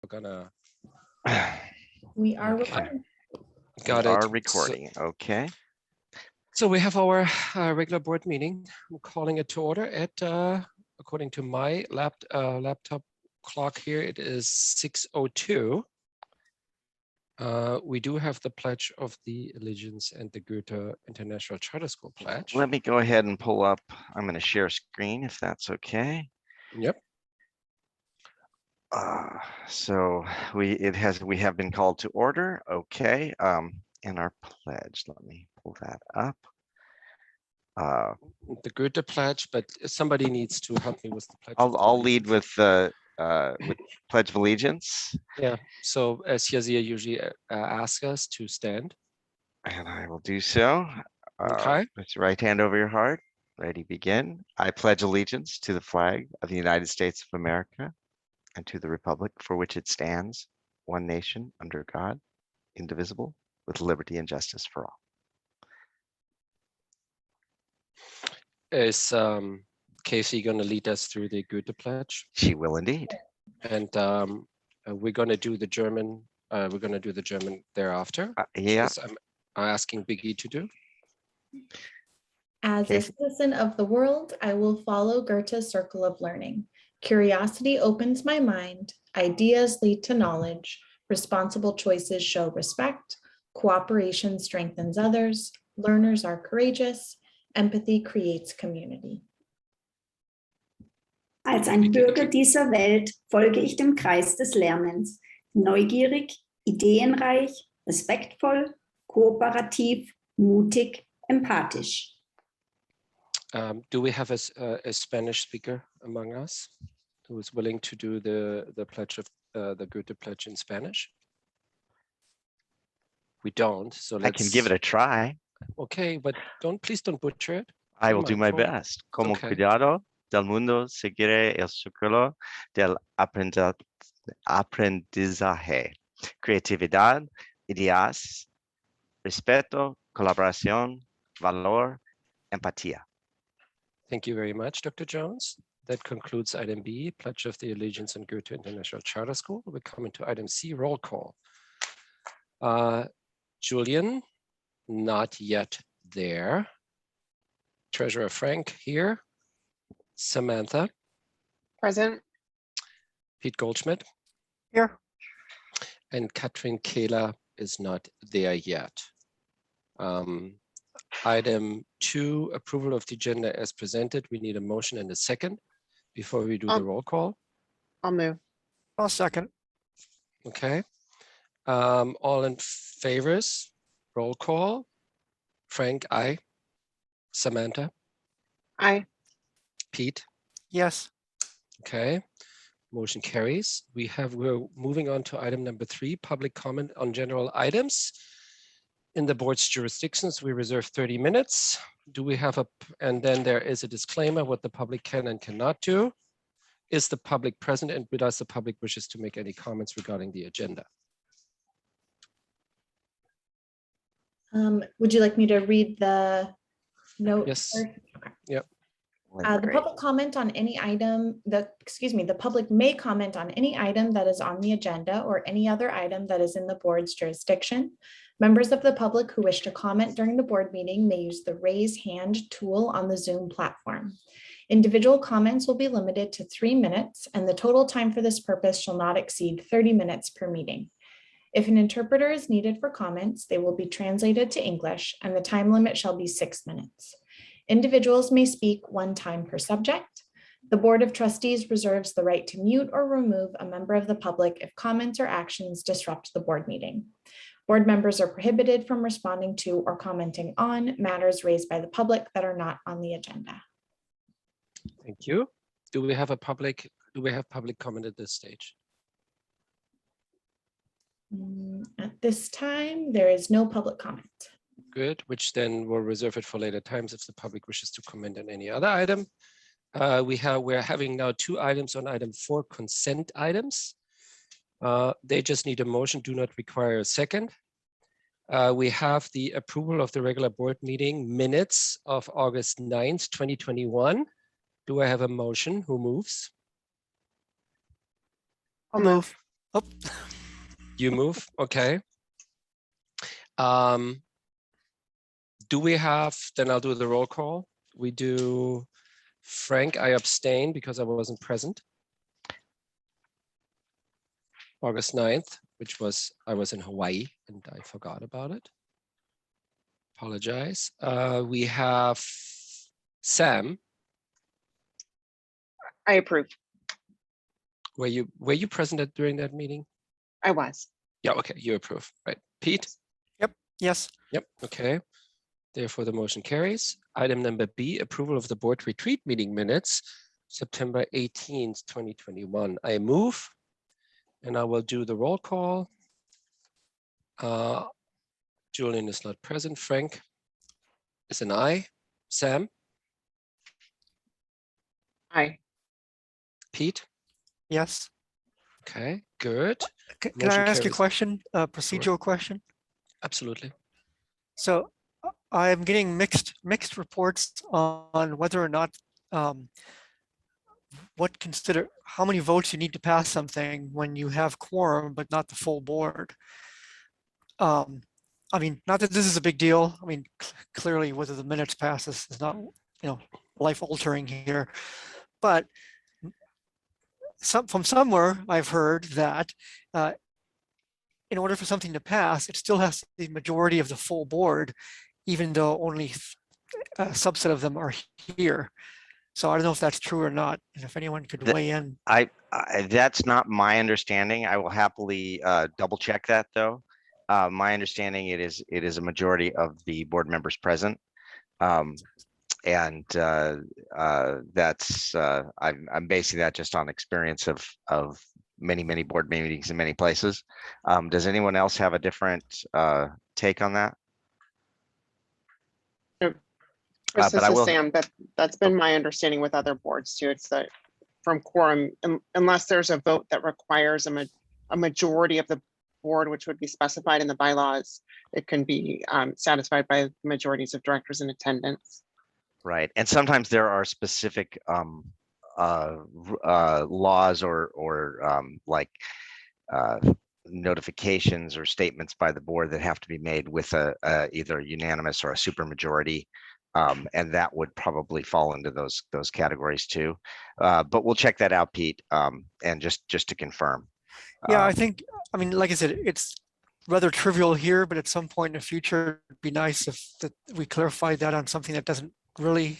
We're gonna We are Okay. recording. got We it. are recording. Okay. So we have our regular board meeting. I'm calling it to order at according to my laptop clock here, it is 6:02. We do have the Pledge of the Allegiance and the Goethe International Charter School Pledge. Let me go ahead and pull up. I'm going to share screen if that's okay. Yep. So we have been called to order. Okay. And our pledge. Let me pull that up. The Goethe Pledge, but somebody needs to help me with the Pledge. I'll lead with Pledge of Allegiance. Yeah. So as Yazia usually asks us to stand. And I will do so. Okay. Put your right hand over your heart. Ready, begin. I pledge allegiance to the flag of the United States of America and to the republic for which it stands, one nation under God, indivisible, with liberty and justice for all. Is Casey going to lead us through the Goethe Pledge? She will indeed. And we're going to do the German. We're going to do the German thereafter. Yeah. As I'm asking Biggie to do. As a citizen of the world, I will follow Goethe's circle of learning. Curiosity opens my mind, ideas lead to knowledge, responsible choices show respect, cooperation strengthens others, learners are courageous, empathy creates community. Als ein Bürger dieser Welt folge ich dem Kreis des Lernens, neugierig, ideenreich, respektvoll, kooperativ, mutig, empathisch. Do we have a Spanish speaker among us who is willing to do the pledge of the Goethe Pledge in Spanish? We don't, so let's. I can give it a try. Okay, but please don't butcher it. I will do my best. Como cuidado del mundo seguiré el círculo del aprendizaje, creatividad, ideas, respeto, colaboración, valor, empatía. Thank you very much, Dr. Jones. That concludes item B, Pledge of the Allegiance and Goethe International Charter School. We're coming to item C, roll call. Julian, not yet there. Treasurer Frank here. Samantha. Present. Pete Goldschmidt. Here. And Katrin Kehler is not there yet. Item 2, approval of the agenda as presented. We need a motion and a second before we do the roll call. I'll move. I'll second. Okay. All in favors, roll call. Frank, aye. Samantha? Aye. Pete? Yes. Okay. Motion carries. We're moving on to item number 3, public comment on general items. In the board's jurisdictions, we reserve 30 minutes. Do we have and then there is a disclaimer what the public can and cannot do. Is the public present, and does the public wishes to make any comments regarding the agenda? Would you like me to read the note? Yes. Okay. Yep. The public comment on any item, the public may comment on any item that is on the agenda or any other item that is in the board's jurisdiction. Members of the public who wish to comment during the board meeting may use the raise hand tool on the Zoom platform. Individual comments will be limited to 3 minutes, and the total time for this purpose shall not exceed 30 minutes per meeting. If an interpreter is needed for comments, they will be translated to English, and the time limit shall be 6 minutes. Individuals may speak 1 time per subject. The Board of Trustees reserves the right to mute or remove a member of the public if comments or actions disrupt the board meeting. Board members are prohibited from responding to or commenting on matters raised by the public that are not on the agenda. Thank you. Do we have public comment at this stage? At this time, there is no public comment. Good, which then we'll reserve it for later times if the public wishes to comment on any other item. We're having now 2 items on item 4, consent items. They just need a motion, do not require a second. We have the approval of the regular board meeting minutes of August 9th, 2021. Do I have a motion? Who moves? I'll move. Oh, You move, okay. Do we have, then I'll do the roll call. We do Frank, I abstain because I wasn't present. August 9th, which was, I was in Hawaii and I forgot about it. Apologize. We have Sam. I approve. Were you present during that meeting? I was. Yeah, okay, you approve, right. Pete? yes. Yep, okay. Therefore, the motion carries. Item number B, approval of the board retreat meeting minutes, September 18th, 2021. I move, and I will do the roll call. Julian is not present. Frank is an aye. Sam? Aye. Pete? Yes. Okay, good. Can I Motion ask a carries. question, a procedural question? Absolutely. So I'm getting mixed reports on whether or not how many votes you need to pass something when you have quorum, but not the full board. I mean, not that this is a big deal. I mean, clearly whether the minutes pass is not, life altering here, but from somewhere I've heard that in order for something to pass, it still has to be the majority of the full board, even though only a subset of them are here. So I don't know if that's true or not, and if anyone could weigh in. That's not my understanding. I will happily double check that though. My understanding it is a majority of the board members present. And that's I'm basing that just on experience of many board meetings in many places. Does anyone else have a different take on that? Chris, But this I is will. Sam, that's been my understanding with other boards too. It's that from quorum, unless there's a vote that requires a majority of the board, which would be specified in the bylaws, it can be satisfied by majorities of directors in attendance. Right, and sometimes there are specific laws or like notifications or statements by the board that have to be made with either a unanimous or a supermajority, and that would probably fall into those categories too. But we'll check that out, Pete, and just to confirm. Yeah, I think, I mean, like I said, it's rather trivial here, but at some point in the future, it'd be nice if we clarified that on something that doesn't really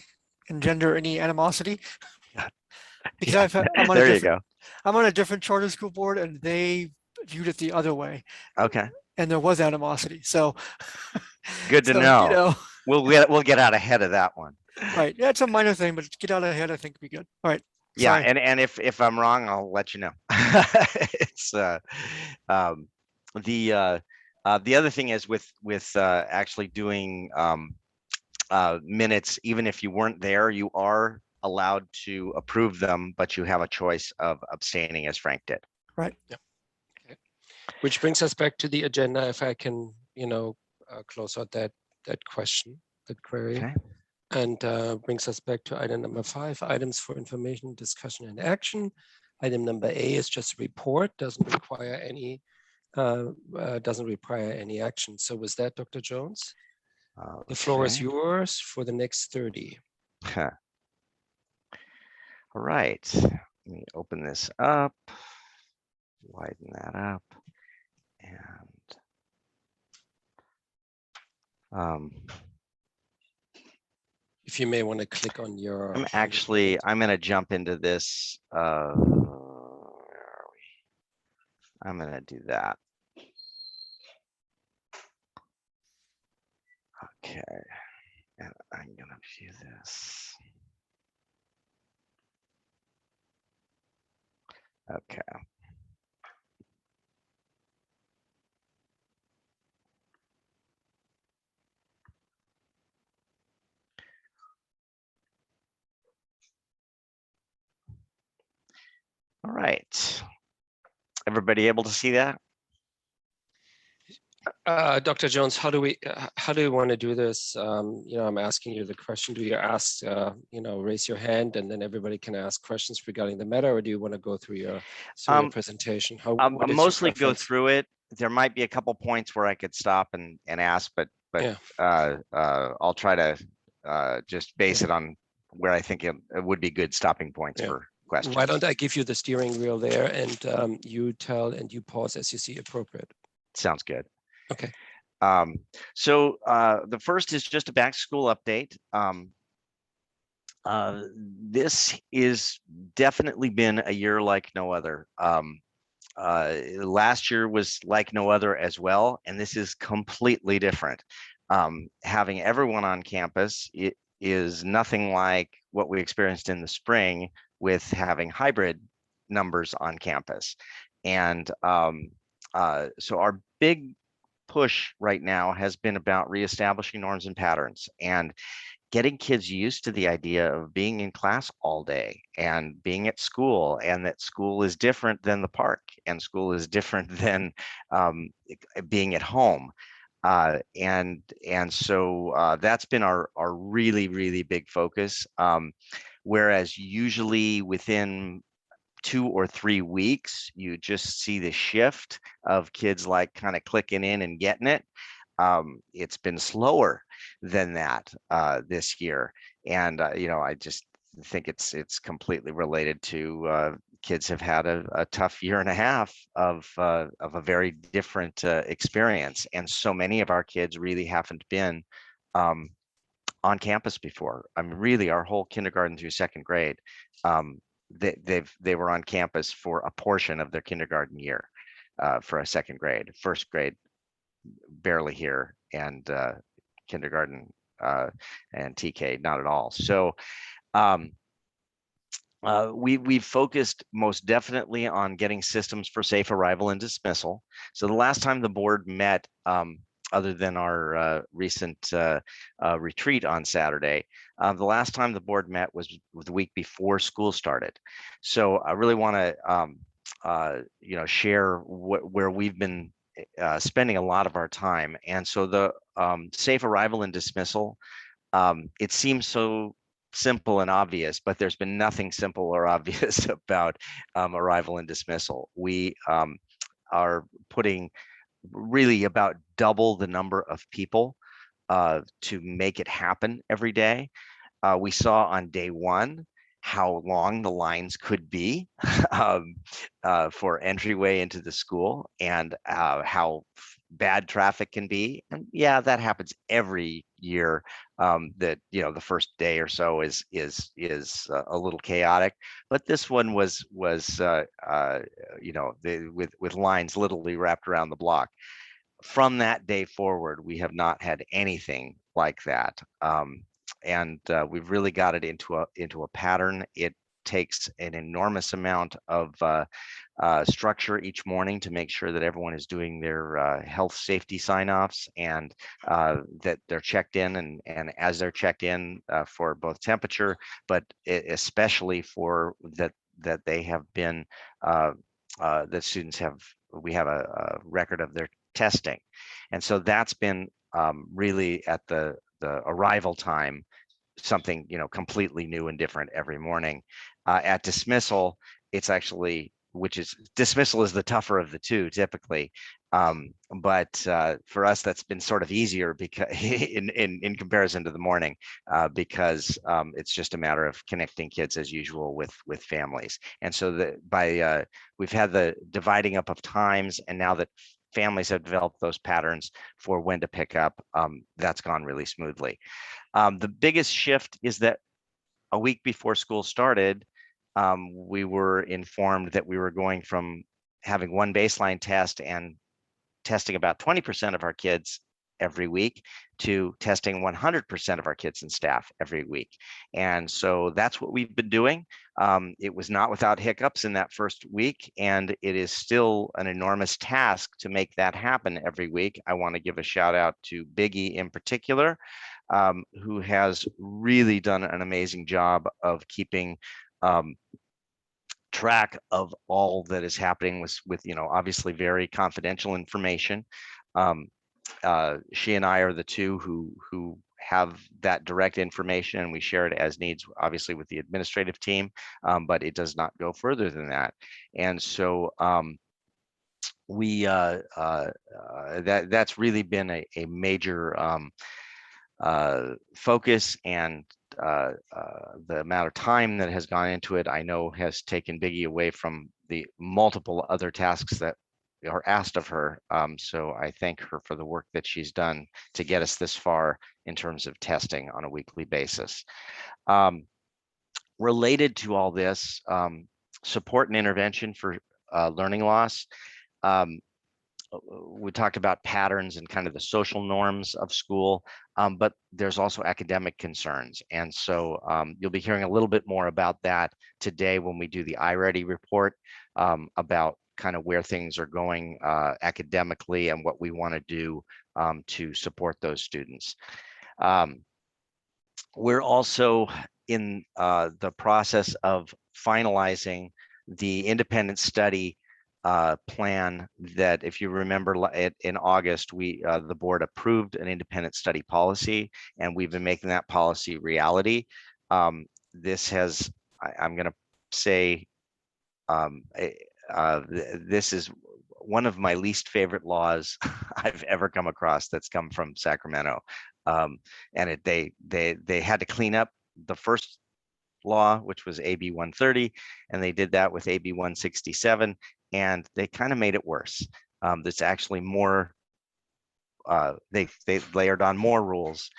engender any animosity. Because Yeah, I'm on there you go. I'm on a different charter school board, and they viewed it the other way, Okay, and there was animosity. So good to so, know. We'll get out ahead of that one. right. Yeah, it's a minor thing, but get out ahead, I think would be good. All right. Yeah, Sorry. and if I'm wrong, I'll let you know. It's the other thing is with actually doing minutes, even if you weren't there, you are allowed to approve them, but you have a choice of abstaining, as Frank did. Right. Yep. Okay. Which brings us back to the agenda. If I can, close out that question, that query. Okay. And brings us back to item number 5, items for information, discussion, and action. Item number A is just a report, doesn't require any action. So with that, Dr. Jones, the floor is Okay. yours for the next 30. All right, let me open this up, widen that up, and If you may want to click on your. I'm going to jump into this. Where are we? I'm going to do that. Okay, and I'm going to view this. Okay. All right. Everybody able to see that? Dr. Jones, how do you want to do this? I'm asking you the question. Do you ask, raise your hand and then everybody can ask questions regarding the matter, or do you want to go through your presentation? I'll What is your mostly go preference? through it. There might be a couple points where I could stop and ask, but Yeah. I'll try to just base it on where I think it would be good stopping points Yeah. for questions. Why don't I give you the steering wheel there, and you tell and you pause as you see appropriate. Sounds good. Okay. So the first is just a back to school update. This is definitely been a year like no other. Last year was like no other as well, and this is completely different. Having everyone on campus, it is nothing like what we experienced in the spring with having hybrid numbers on campus. And so our big push right now has been about reestablishing norms and patterns and getting kids used to the idea of being in class all day and being at school, and that school is different than the park and school is different than being at home. And so that's been our really, really big focus. Whereas usually within 2 or 3 weeks, you just see the shift of kids like kind of clicking in and getting it. It's been slower than that this year, and I just think it's completely related to kids have had a tough year and a half of a very different experience, and so many of our kids really haven't been on campus before. I mean, really, our whole kindergarten through second grade, they were on campus for a portion of their kindergarten year for a second grade. First grade barely here, and kindergarten and TK not at all. So we've focused most definitely on getting systems for safe arrival and dismissal. So the last time the board met, other than our recent retreat on Saturday, the last time the board met was the week before school started. So I really want to share where we've been spending a lot of our time. And so the safe arrival and dismissal, it seems so simple and obvious, but there's been nothing simple or obvious about arrival and dismissal. We are putting really about double the number of people to make it happen every day. We saw on day one how long the lines could be for entryway into the school, and how bad traffic can be. And yeah, that happens every year. That the first day or so is a little chaotic, but this one was with lines literally wrapped around the block. From that day forward, we have not had anything like that. And we've really got it into a pattern. It takes an enormous amount of structure each morning to make sure that everyone is doing their health safety sign-offs, and that they're checked in, and as they're checked in for both temperature, but especially for that they have been that students we have a record of their testing. And so that's been really at the arrival time, something completely new and different every morning. At dismissal, it's actually, dismissal is the tougher of the two typically, but for us that's been sort of easier because in comparison to the morning, because it's just a matter of connecting kids as usual with families. And so we've had the dividing up of times, and now that families have developed those patterns for when to pick up, that's gone really smoothly. The biggest shift is that a week before school started, we were informed that we were going from having one baseline test and testing about 20% of our kids every week to testing 100% of our kids and staff every week. And so that's what we've been doing. It was not without hiccups in that first week, and it is still an enormous task to make that happen every week. I want to give a shout out to Biggie in particular, who has really done an amazing job of keeping track of all that is happening with obviously very confidential information. She and I are the two who have that direct information, and we share it as needs, obviously with the administrative team, but it does not go further than that. And so that's really been a major focus, and the amount of time that has gone into it, I know, has taken Biggie away from the multiple other tasks that are asked of her. So I thank her for the work that she's done to get us this far in terms of testing on a weekly basis. Related to all this, support and intervention for learning loss. We talked about patterns and kind of the social norms of school, but there's also academic concerns. And so you'll be hearing a little bit more about that today when we do the iReady report, about kind of where things are going academically and what we want to do to support those students. We're also in the process of finalizing the independent study plan that, if you remember, in August, the board approved an independent study policy, and we've been making that policy reality. This has, I'm going to say, this is one of my least favorite laws I've ever come across that's come from Sacramento. And they had to clean up the first law, which was AB 130, and they did that with AB 167, and they kind of made it worse. There's actually more, they layered on more rules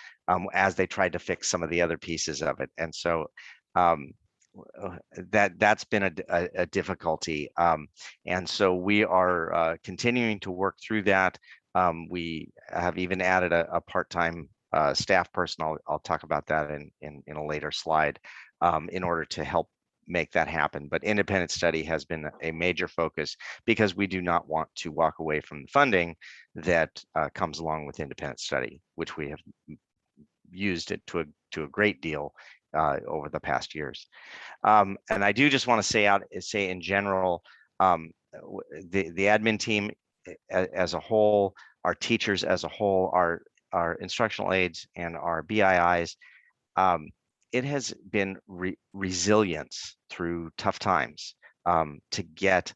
as they tried to fix some of the other pieces of it. And so that's been a difficulty. And so we are continuing to work through that. We have even added a part-time staff person. I'll talk about that in a later slide, in order to help make that happen. But independent study has been a major focus, because we do not want to walk away from the funding that comes along with independent study, which we have used it to a great deal over the past years. And I do just want to say in general, the admin team as a whole, our teachers as a whole, our instructional aides and our BIIs, it has been resilience through tough times to get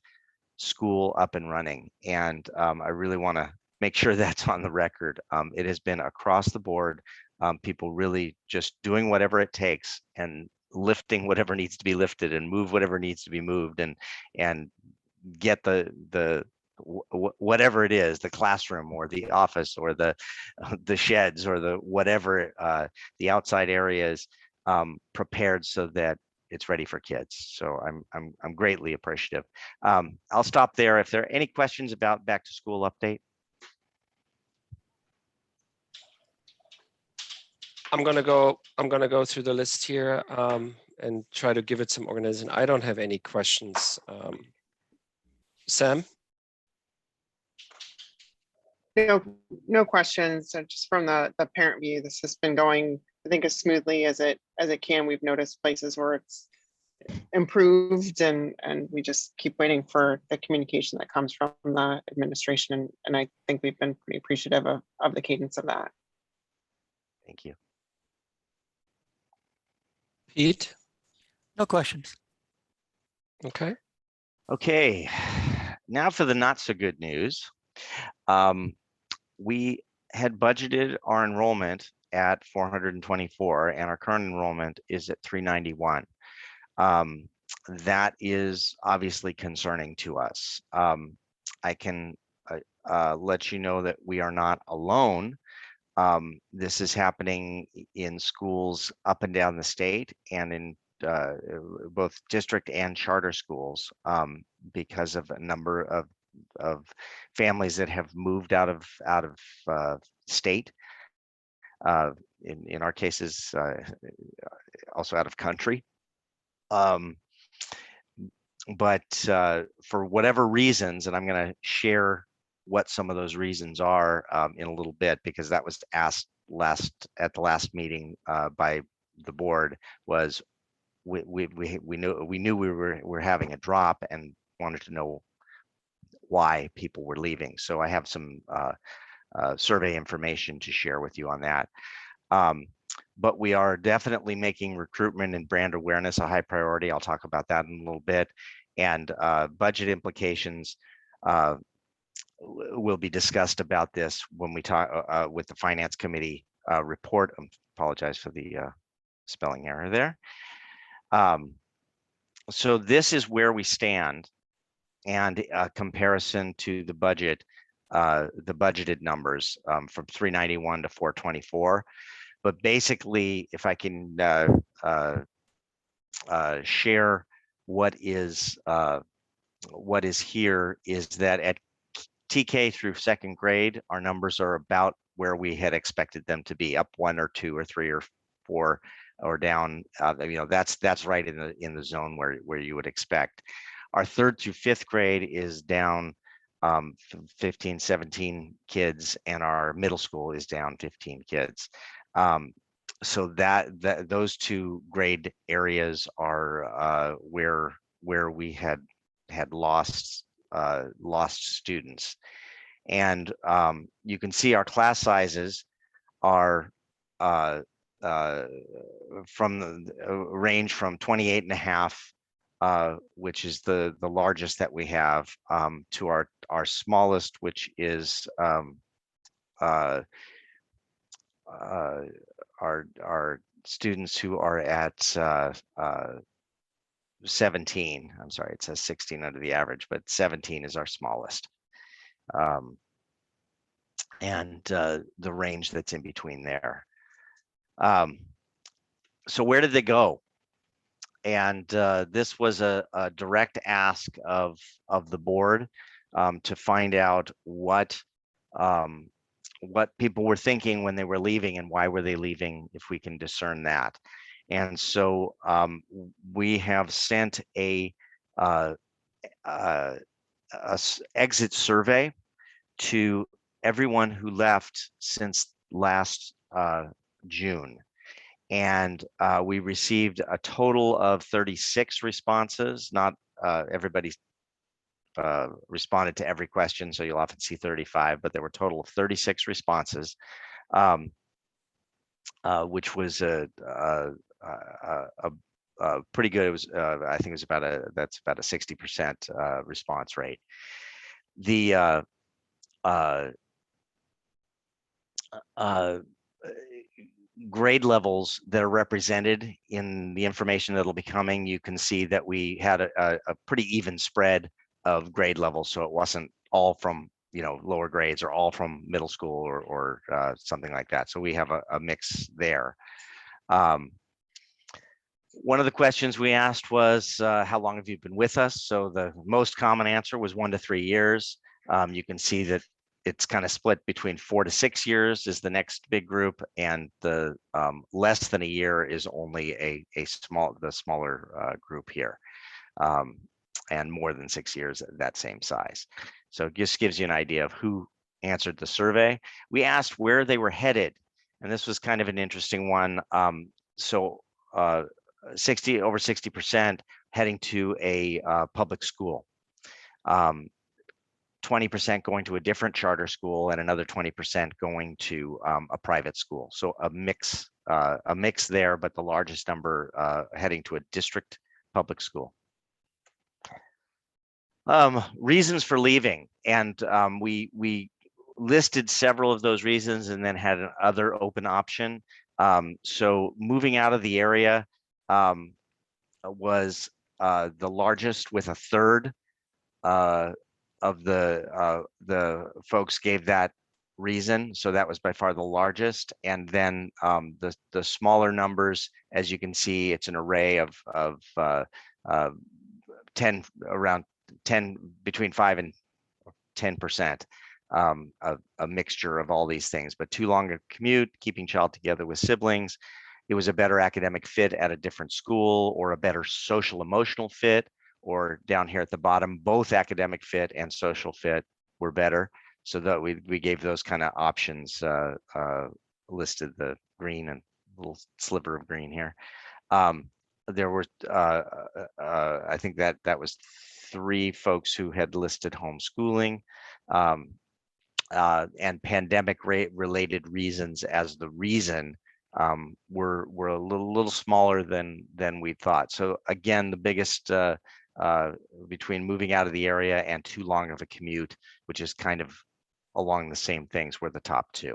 school up and running. And I really want to make sure that's on the record. It has been across the board, people really just doing whatever it takes and lifting whatever needs to be lifted and move whatever needs to be moved, and get the whatever it is, the classroom or the office or the sheds or the whatever, the outside areas, prepared so that it's ready for kids. So I'm greatly appreciative. I'll stop there. If there are any questions about back to school update. I'm gonna go through the list here and try to give it some organization. I don't have any questions. Sam? No questions. Just from the parent view, this has been going, I think, as smoothly as it can. We've noticed places where it's improved, and we just keep waiting for the communication that comes from the administration. And I think we've been pretty appreciative of the cadence of that. Thank you. Pete? No questions. Okay. Okay, now for the not so good news. We had budgeted our enrollment at 424, and our current enrollment is at 391. That is obviously concerning to us. I can let you know that we are not alone. This is happening in schools up and down the state, and in both district and charter schools, because of a number of families that have moved out of state. In our cases, also out of country. But for whatever reasons, and I'm going to share what some of those reasons are in a little bit, because that was asked at the last meeting by the board, was we knew we were having a drop and wanted to know why people were leaving. So I have some survey information to share with you on that. But we are definitely making recruitment and brand awareness a high priority. I'll talk about that in a little bit. And budget implications will be discussed about this when we talk with the Finance Committee report. I apologize for the spelling error there. So this is where we stand, and a comparison to the budget, the budgeted numbers from 391 to 424. But basically, if I can share what is here, is that at TK through second grade, our numbers are about where we had expected them to be, up 1 or 2 or 3 or 4, or down. That's right in the zone where you would expect. Our 3rd through 5th grade is down 15, 17 kids, and our middle school is down 15 kids. So that those 2 grade areas are where we had lost students. And you can see our class sizes are from the range from 28.5, which is the largest that we have, to our smallest, which is our students who are at 17. I'm sorry, it says 16 under the average, but 17 is our smallest. And the range that's in between there. So where did they go? And this was a direct ask of the board to find out what people were thinking when they were leaving, and why were they leaving, if we can discern that. And so we have sent a exit survey to everyone who left since last June. And we received a total of 36 responses. Not everybody responded to every question, so you'll often see 35, but there were a total of 36 responses, which was a pretty good. It was, I think, it was that's about a 60% response rate. The grade levels that are represented in the information that'll be coming, you can see that we had a pretty even spread of grade levels. So it wasn't all from lower grades, or all from middle school, or something like that. So we have a mix there. One of the questions we asked was, how long have you been with us? So the most common answer was 1 to 3 years. You can see that it's kind of split between 4 to 6 years is the next big group, and the less than a year is only the smaller group here, and more than 6 years, that same size. So it just gives you an idea of who answered the survey. We asked where they were headed, and this was kind of an interesting one. So over 60% heading to a public school. 20% going to a different charter school, and another 20% going to a private school. So a mix there, but the largest number heading to a district public school. Reasons for leaving, and we listed several of those reasons, and then had another open option. So moving out of the area was the largest, with 1/3 of the folks gave that reason. So that was by far the largest. And then the smaller numbers, as you can see, it's an array of 10, around 10, between 5 and 10%, a mixture of all these things. But too long a commute, keeping child together with siblings. It was a better academic fit at a different school, or a better social emotional fit, or down here at the bottom, both academic fit and social fit were better. So that we gave those kind of options, listed the green and little sliver of green here. There were, I think that was 3 folks who had listed homeschooling. and pandemic related reasons as the reason were a little smaller than we thought. So again, the biggest between moving out of the area and too long of a commute, which is kind of along the same things, were the top two.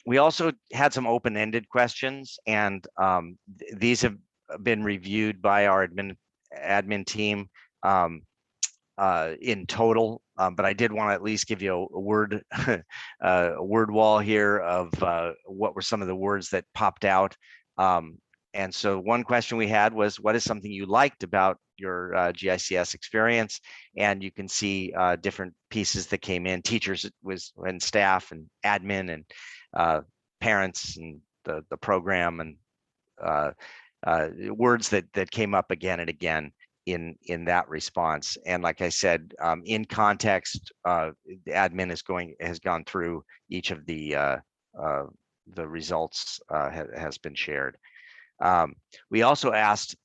We also had some open-ended questions, and these have been reviewed by our admin team in total, but I did want to at least give you a word a word wall here of what were some of the words that popped out. And so one question we had was, what is something you liked about your GICS experience? And you can see different pieces that came in: teachers and staff and admin and parents and the program, and words that came up again and again in that response. And like I said, in context, the admin has gone through each of the results has been shared. We also asked,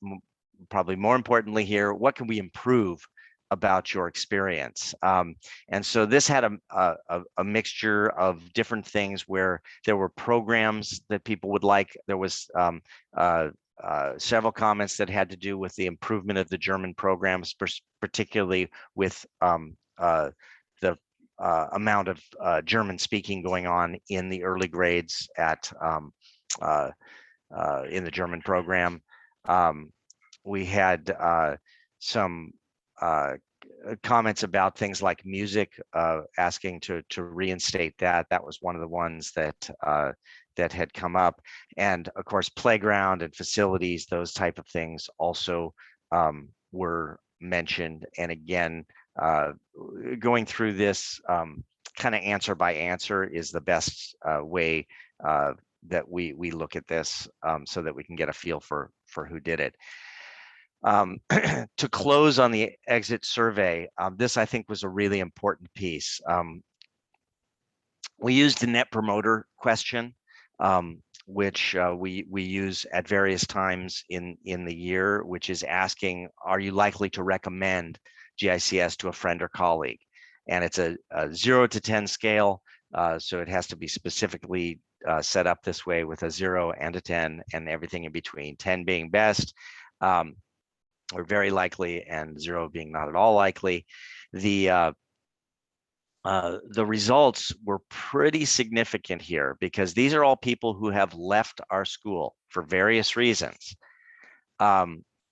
probably more importantly here, what can we improve about your experience? And so this had a mixture of different things, where there were programs that people would like. There was several comments that had to do with the improvement of the German programs, particularly with the amount of German speaking going on in the early grades at in the German program. We had some comments about things like music, asking to reinstate that. That was one of the ones that that had come up. And of course, playground and facilities, those type of things also were mentioned. And again, going through this kind of answer by answer is the best way that we look at this, so that we can get a feel for who did it. To close on the exit survey, this I think was a really important piece. We used the Net Promoter question, which we use at various times in the year, which is asking, are you likely to recommend GICS to a friend or colleague? And it's a 0 to 10 scale, so it has to be specifically set up this way, with a 0 and a 10 and everything in between, 10 being best, or very likely, and 0 being not at all likely. The results were pretty significant here, because these are all people who have left our school for various reasons.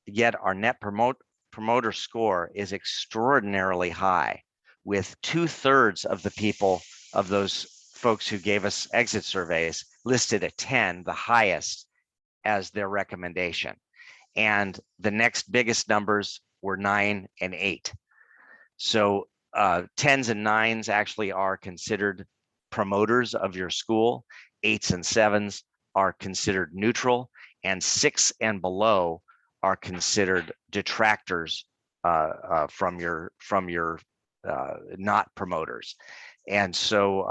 Yet our Net Promoter score is extraordinarily high, with 2/3 of the people, of those folks who gave us exit surveys, listed at 10, the highest, as their recommendation. And the next biggest numbers were 9 and 8. So 10s and 9s actually are considered promoters of your school. 8s and 7s are considered neutral, and 6 and below are considered detractors from your not promoters. And so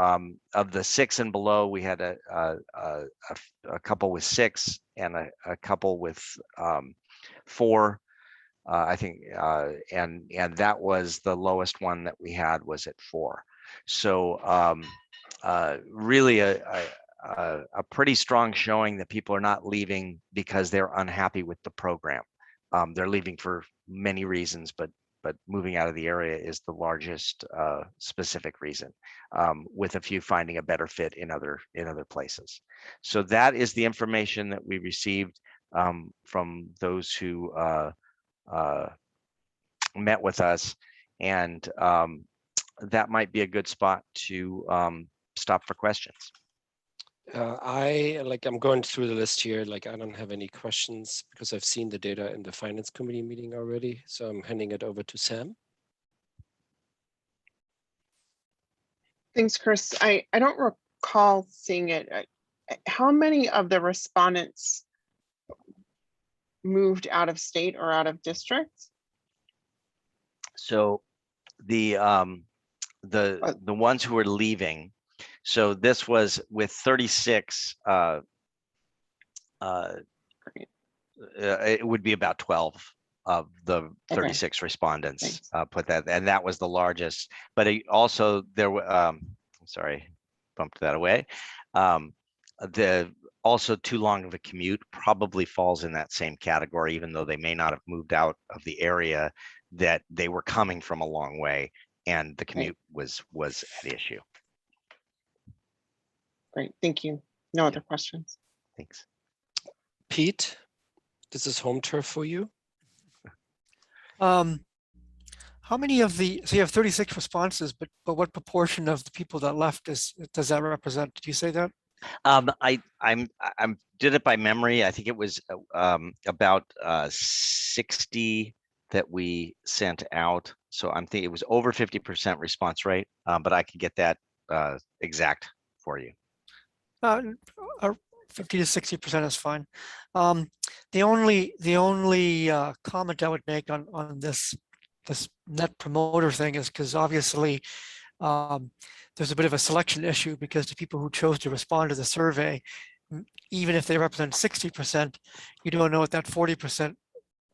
of the 6 and below, we had a couple with 6 and a couple with 4. I think, and that was the lowest one that we had, was at 4. So really a pretty strong showing that people are not leaving because they're unhappy with the program. They're leaving for many reasons, but moving out of the area is the largest specific reason, with a few finding a better fit in other places. So that is the information that we received from those who met with us, and that might be a good spot to stop for questions. I'm going through the list here. I don't have any questions because I've seen the data in the finance committee meeting already. So I'm handing it over to Sam. Thanks, Chris. I don't recall seeing it. How many of the respondents moved out of state or out of district? So the ones who were leaving, so this was with 36, it would be about 12 of the Okay. 36 respondents Thanks. put that, and that was the largest. But also there were, sorry, bumped that away. The also too long of a commute probably falls in that same category, even though they may not have moved out of the area, that they were coming from a long way and the commute was at issue. Great, thank you. No other questions. Thanks. Pete, this is home turf for you. How many of the, so you have 36 responses, but what proportion of the people that left does that represent? Did you say that? I did it by memory. I think it was about 60 that we sent out. So I'm thinking it was over 50% response rate, but I could get that exact for you. 50 to 60% is fine. The only comment I would make on this net promoter thing is because obviously there's a bit of a selection issue, because the people who chose to respond to the survey, even if they represent 60%, you don't know at that 40%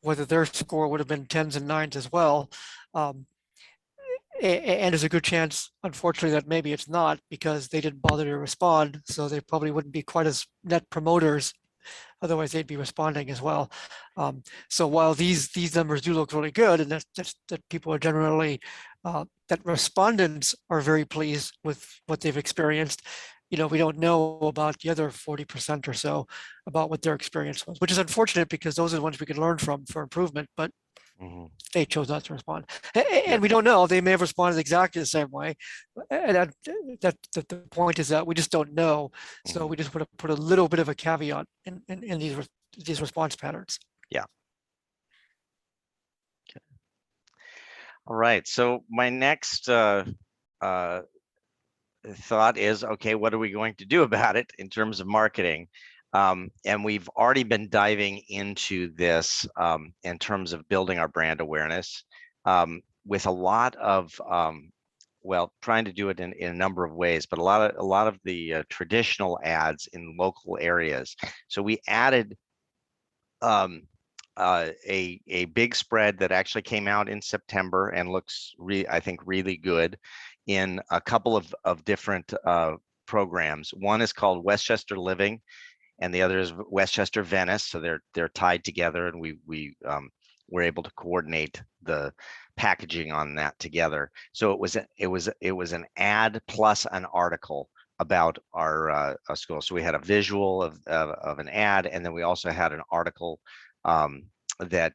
whether their score would have been 10s and 9s as well. And there's a good chance, unfortunately, that maybe it's not, because they didn't bother to respond. So they probably wouldn't be quite as net promoters. Otherwise, they'd be responding as well. So while these numbers do look really good, and that people are generally, that respondents are very pleased with what they've experienced, we don't know about the other 40% or so about what their experience was, which is unfortunate, because those are the ones we can learn from for improvement. But they chose not to respond, and we don't know. They may have responded exactly the same way. And the point is that we just don't know. So we just want to put a little bit of a caveat in these response patterns. Yeah. Okay. All right. So my next thought is, okay, what are we going to do about it in terms of marketing? And we've already been diving into this in terms of building our brand awareness with a lot of, trying to do it in a number of ways, but a lot of the traditional ads in local areas. So we added a big spread that actually came out in September and looks I think really good in a couple of different programs. One is called Westchester Living, and the other is Westchester Venice. So they're tied together, and we were able to coordinate the packaging on that together. So it was an ad plus an article about our school. So we had a visual of an ad, and then we also had an article that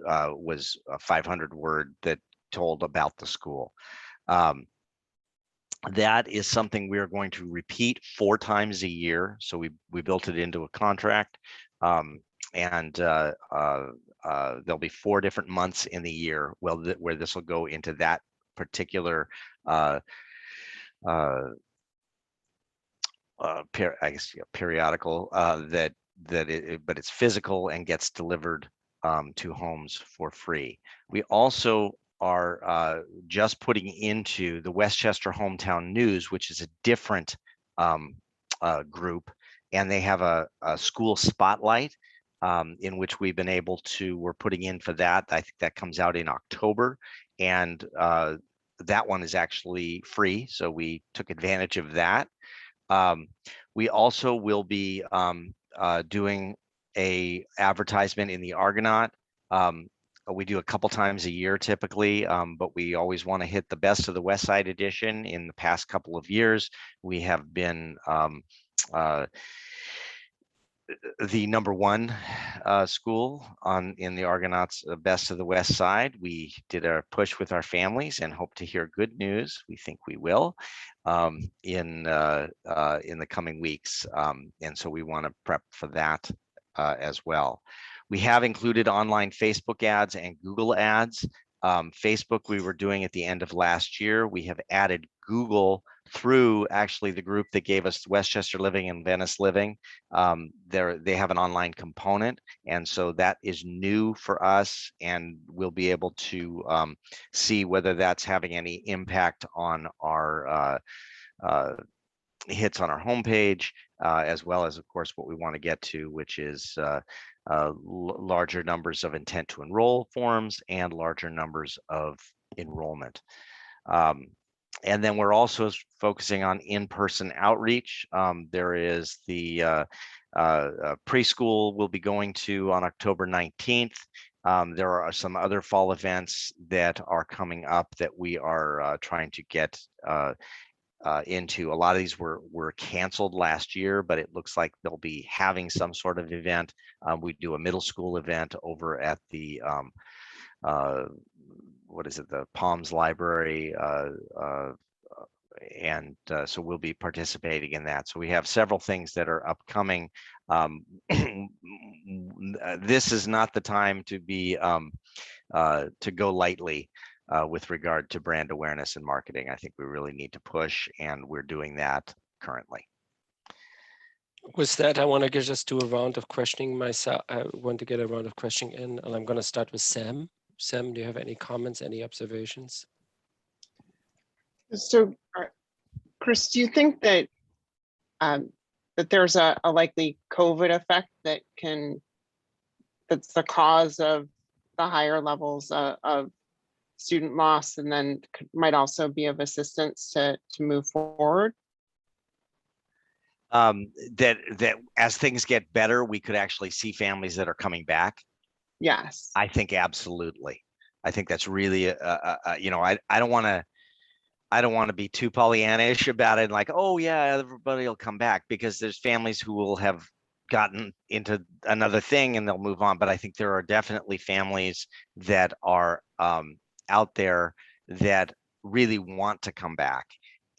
was a 500 word that told about the school. That is something we are going to repeat 4 times a year. So we built it into a contract, and there'll be 4 different months in the year where this will go into that particular periodical but it's physical and gets delivered to homes for free. We also are just putting into the Westchester Hometown News, which is a different group, and they have a school spotlight in which we've been able to, we're putting in for that. I think that comes out in October, and that one is actually free. So we took advantage of that. We also will be doing a advertisement in the Argonaut. We do a couple times a year typically, but we always want to hit the Best of the West Side edition. In the past couple of years, we have been the #1 school in the Argonauts Best of the West Side. We did our push with our families and hope to hear good news. We think we will in the coming weeks, and so we want to prep for that as well. We have included online Facebook ads and Google ads. Facebook we were doing at the end of last year. We have added Google through actually the group that gave us Westchester Living and Venice Living. They have an online component, and so that is new for us, and we'll be able to see whether that's having any impact on our hits on our homepage, as well as, of course, what we want to get to, which is larger numbers of intent to enroll forms and larger numbers of enrollment. And then we're also focusing on in-person outreach. There is the preschool we'll be going to on October 19th. There are some other fall events that are coming up that we are trying to get into. A lot of these were canceled last year, but it looks like they'll be having some sort of event. We do a middle school event over at the what is it, the Palms Library, and so we'll be participating in that. So we have several things that are upcoming. This is not the time to be to go lightly with regard to brand awareness and marketing. I think we really need to push, and we're doing that currently. With that, I want to just do a round of questioning myself. I want to get a round of questioning in, and I'm going to start with Sam. Sam, do you have any comments, any observations? So, Chris, do you think that that there's a likely COVID effect that's the cause of the higher levels of student loss, and then might also be of assistance to move forward? That as things get better, we could actually see families that are coming back. Yes. I think absolutely. I think that's really, you know, I don't want to be too Pollyannish about it, like, oh yeah, everybody will come back, because there's families who will have gotten into another thing and they'll move on. But I think there are definitely families that are out there that really want to come back,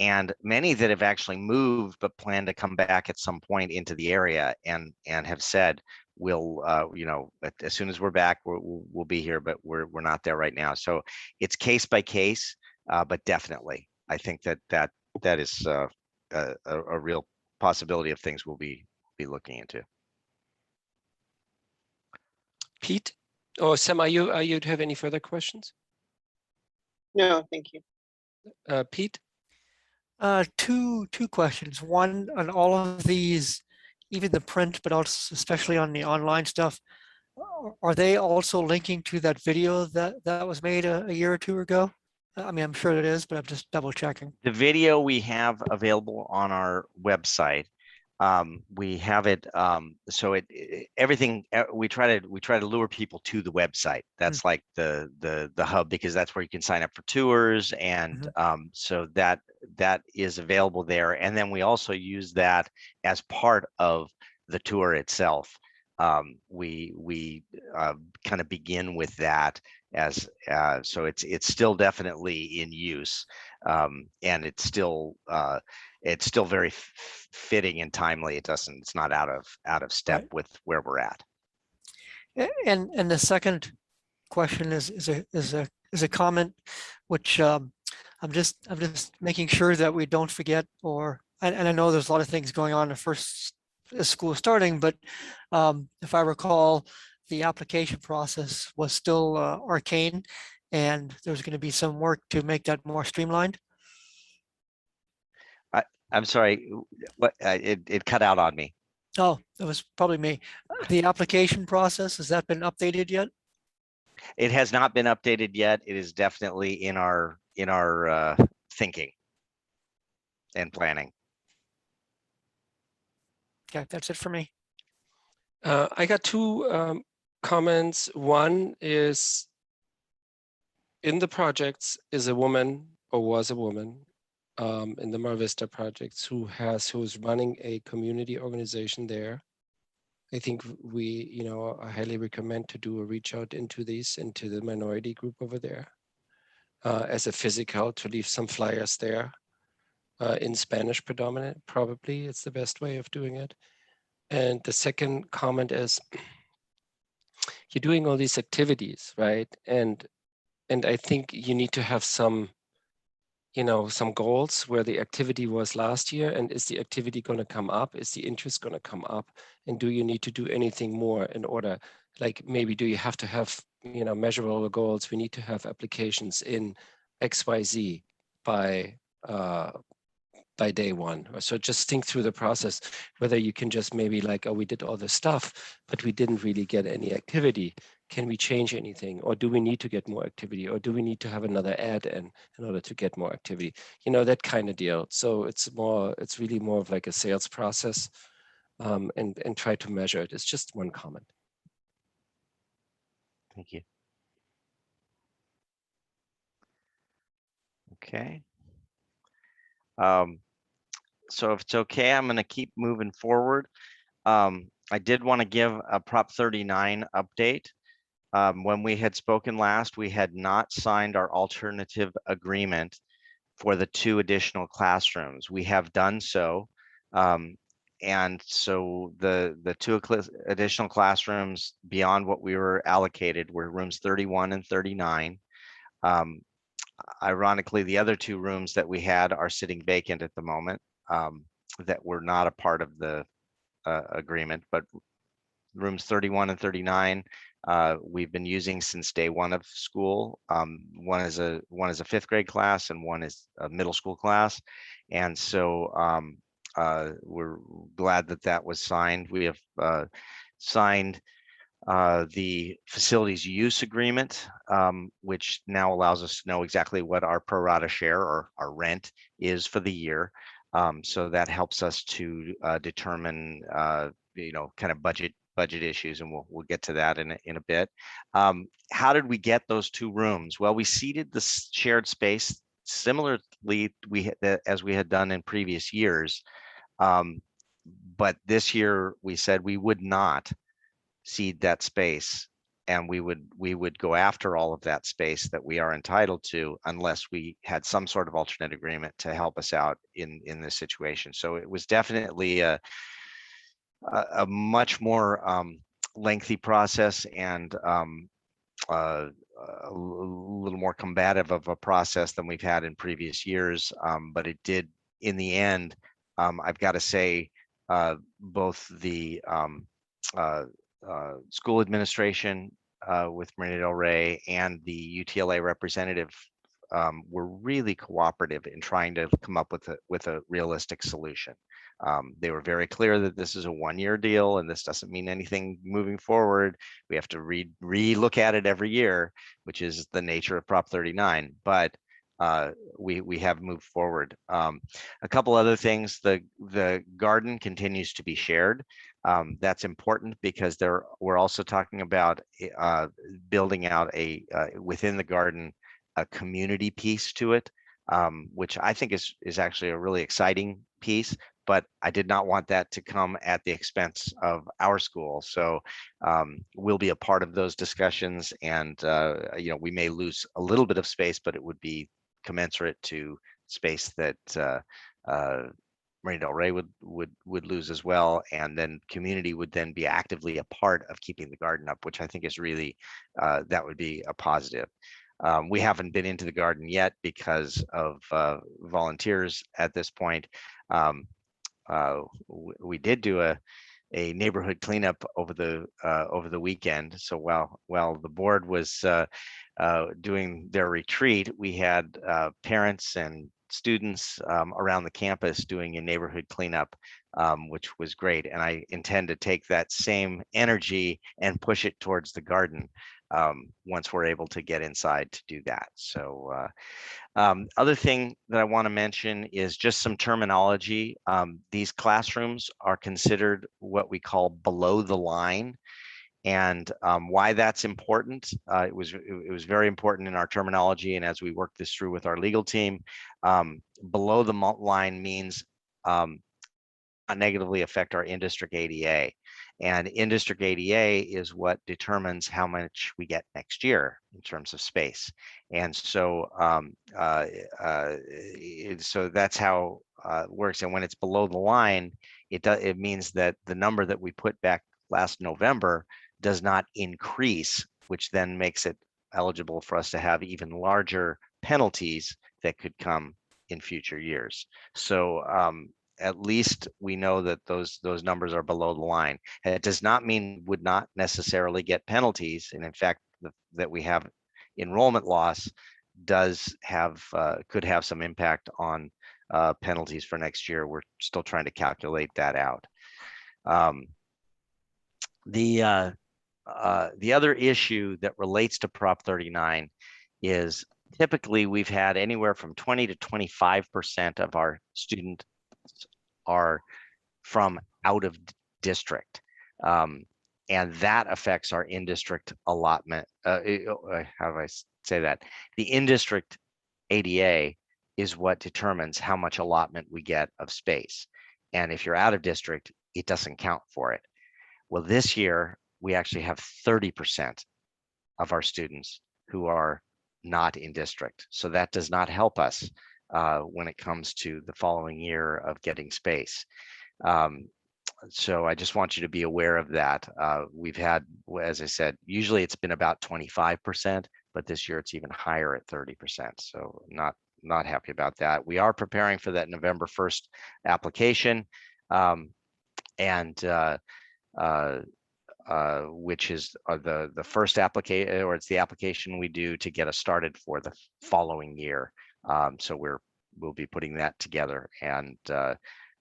and many that have actually moved but plan to come back at some point into the area, and have said, we'll you know, as soon as we're back, we'll be here, but we're not there right now. So it's case by case, but definitely I think that is a real possibility of things we'll be looking into. Pete or Sam, do you have any further questions? No, thank you. Pete? Two questions. One, on all of these, even the print, but also especially on the online stuff, are they also linking to that video that was made a year or two ago? I mean, I'm sure it is, but I'm just double checking. The video we have available on our website. We have it, so everything, we try to lure people to the website. That's like the hub, because that's where you can sign up for tours, and so that is available there. And then we also use that as part of the tour itself. We kind of begin with that as so it's still definitely in use, and it's still very fitting and timely. It's not out of step with where we're at. And the second question is a comment, which I'm just making sure that we don't forget, and I know there's a lot of things going on the first school starting, but if I recall, the application process was still arcane, and there's going to be some work to make that more streamlined. I'm sorry, what it cut out on me. Oh, it was probably me. The application process, has that been updated yet? It has not been updated yet. It is definitely in our thinking and planning. Okay, that's it for me. I got two comments. One is, in the projects is a woman, or was a woman, in the Mar Vista projects, who's running a community organization there. I think we, I highly recommend to do a reach out into the minority group over there, as a physical, to leave some flyers there, in Spanish predominant, probably it's the best way of doing it. And the second comment is, you're doing all these activities, right? And I think you need to have some goals where the activity was last year, and is the activity going to come up? Is the interest going to come up? And do you need to do anything more in order, like maybe do you have to have, measurable goals? We need to have applications in XYZ by by day one. So just think through the process, whether you can just maybe like, oh, we did all this stuff, but we didn't really get any activity. Can we change anything? Or do we need to get more activity? Or do we need to have another ad in order to get more activity? You know, that kind of deal. So it's really more of like a sales process, and try to measure it. It's just one comment. Thank you. Okay. So if it's okay, I'm going to keep moving forward. I did want to give a Prop 39 update. When we had spoken last, we had not signed our alternative agreement for the 2 additional classrooms. We have done so. And so the 2 additional classrooms beyond what we were allocated were rooms 31 and 39. Ironically, the other 2 rooms that we had are sitting vacant at the moment, that were not a part of the agreement, but rooms 31 and 39 we've been using since day one of school. One is a 5th grade class and one is a middle school class, and so we're glad that that was signed. We have signed the facilities use agreement, which now allows us to know exactly what our pro rata share or our rent is for the year. So that helps us to determine, kind of budget issues, and we'll get to that in a bit. How did we get those 2 rooms? Well, we seeded the shared space similarly as we had done in previous years, but this year we said we would not seed that space, and we would go after all of that space that we are entitled to unless we had some sort of alternate agreement to help us out in this situation. So it was definitely a much more lengthy process, and a little more combative of a process than we've had in previous years, but it did, in the end, I've got to say, both the school administration with Marina Del Rey and the UTLA representative were really cooperative in trying to come up with a realistic solution. They were very clear that this is a 1-year deal and this doesn't mean anything moving forward. We have to re-look at it every year, which is the nature of Prop 39. But we have moved forward. A couple other things: the garden continues to be shared. That's important because we're also talking about building out within the garden a community piece to it, which I think is actually a really exciting piece. But I did not want that to come at the expense of our school. So we'll be a part of those discussions, and we may lose a little bit of space, but it would be commensurate to space that Marina Del Rey would lose as well, and then community would then be actively a part of keeping the garden up, which I think is really that would be a positive. We haven't been into the garden yet because of volunteers at this point. We did do a neighborhood cleanup over the weekend. So while the board was doing their retreat, we had parents and students around the campus doing a neighborhood cleanup, which was great. And I intend to take that same energy and push it towards the garden once we're able to get inside to do that. So other thing that I want to mention is just some terminology. These classrooms are considered what we call below the line. And why that's important, it was very important in our terminology, and as we work this through with our legal team, below the line means not negatively affect our in-district ADA. And in-district ADA is what determines how much we get next year in terms of space. And so so that's how it works. And when it's below the line, it means that the number that we put back last November does not increase, which then makes it eligible for us to have even larger penalties that could come in future years. So at least we know that those numbers are below the line. And it does not mean would not necessarily get penalties. And in fact, that we have enrollment loss does have could have some impact on penalties for next year. We're still trying to calculate that out. The other issue that relates to Prop 39 is typically we've had anywhere from 20 to 25% of our students are from out of district. And that affects our in-district allotment. How do I say that? The in-district ADA is what determines how much allotment we get of space. And if you're out of district, it doesn't count for it. Well, this year, we actually have 30% of our students who are not in district. So that does not help us when it comes to the following year of getting space. So I just want you to be aware of that. We've had, as I said, usually it's been about 25%, but this year it's even higher at 30%. So not happy about that. We are preparing for that November 1st application, which is the first application, or it's the application we do to get us started for the following year. So we'll be putting that together, and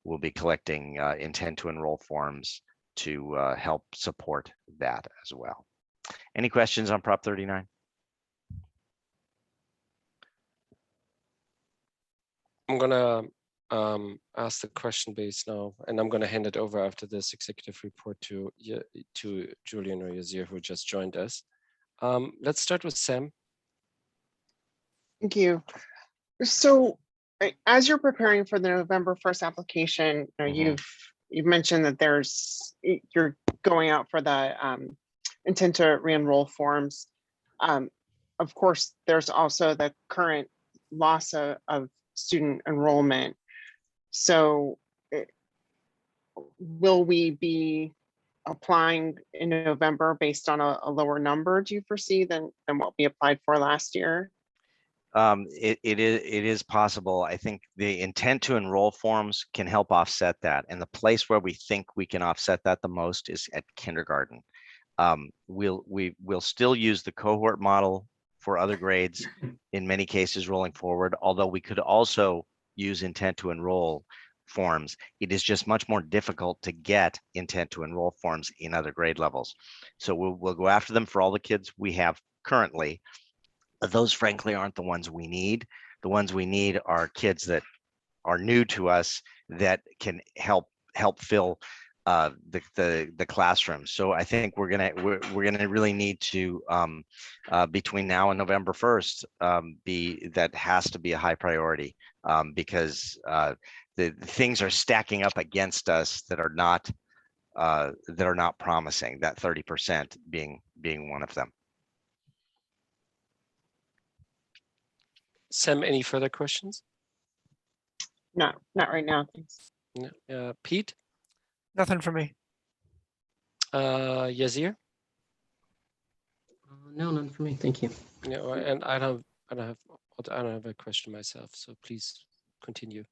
we'll be collecting intent to enroll forms to help support that as well. Any questions on Prop 39? I'm gonna ask the question base now, and I'm gonna hand it over after this executive report to Julian or Yazir, who just joined us. Let's start with Sam. Thank you. So as you're preparing for the November 1st application, you've mentioned that you're going out for the intent to re-enroll forms. Of course, there's also the current loss of student enrollment. So will we be applying in November based on a lower number, do you foresee, than what we applied for last year? It is possible. I think the intent to enroll forms can help offset that. And the place where we think we can offset that the most is at kindergarten. We'll still use the cohort model for other grades in many cases rolling forward, although we could also use intent to enroll forms. It is just much more difficult to get intent to enroll forms in other grade levels. So we'll go after them for all the kids we have currently. Those frankly aren't the ones we need. The ones we need are kids that are new to us that can help fill the classroom. So I think we're gonna really need to between now and November 1st that has to be a high priority, because the things are stacking up against us that are not promising, that 30% being one of them. Sam, any further questions? No, not right now, thanks. No. Pete? Nothing for me. Yazir? No, none for me. Thank you. Yeah, and I don't have a question myself, so please continue.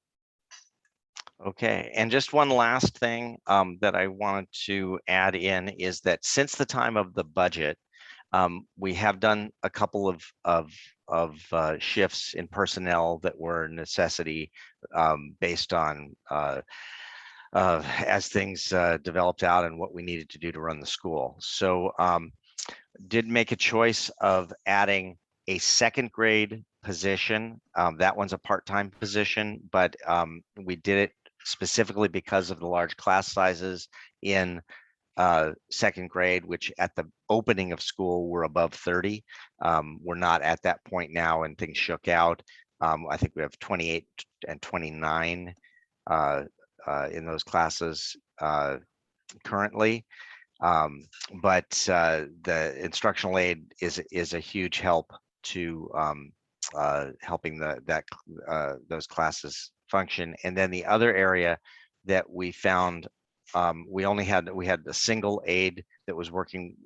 Okay, and just one last thing that I wanted to add in is that since the time of the budget, we have done a couple of shifts in personnel that were a necessity based on as things developed out and what we needed to do to run the school. So did make a choice of adding a second grade position. That one's a part-time position, but we did it specifically because of the large class sizes in second grade, which at the opening of school were above 30. We're not at that point now, and things shook out. I think we have 28 and 29 in those classes currently. But the instructional aid is a huge help to helping those classes function. And then the other area that we found, we had a single aide that was working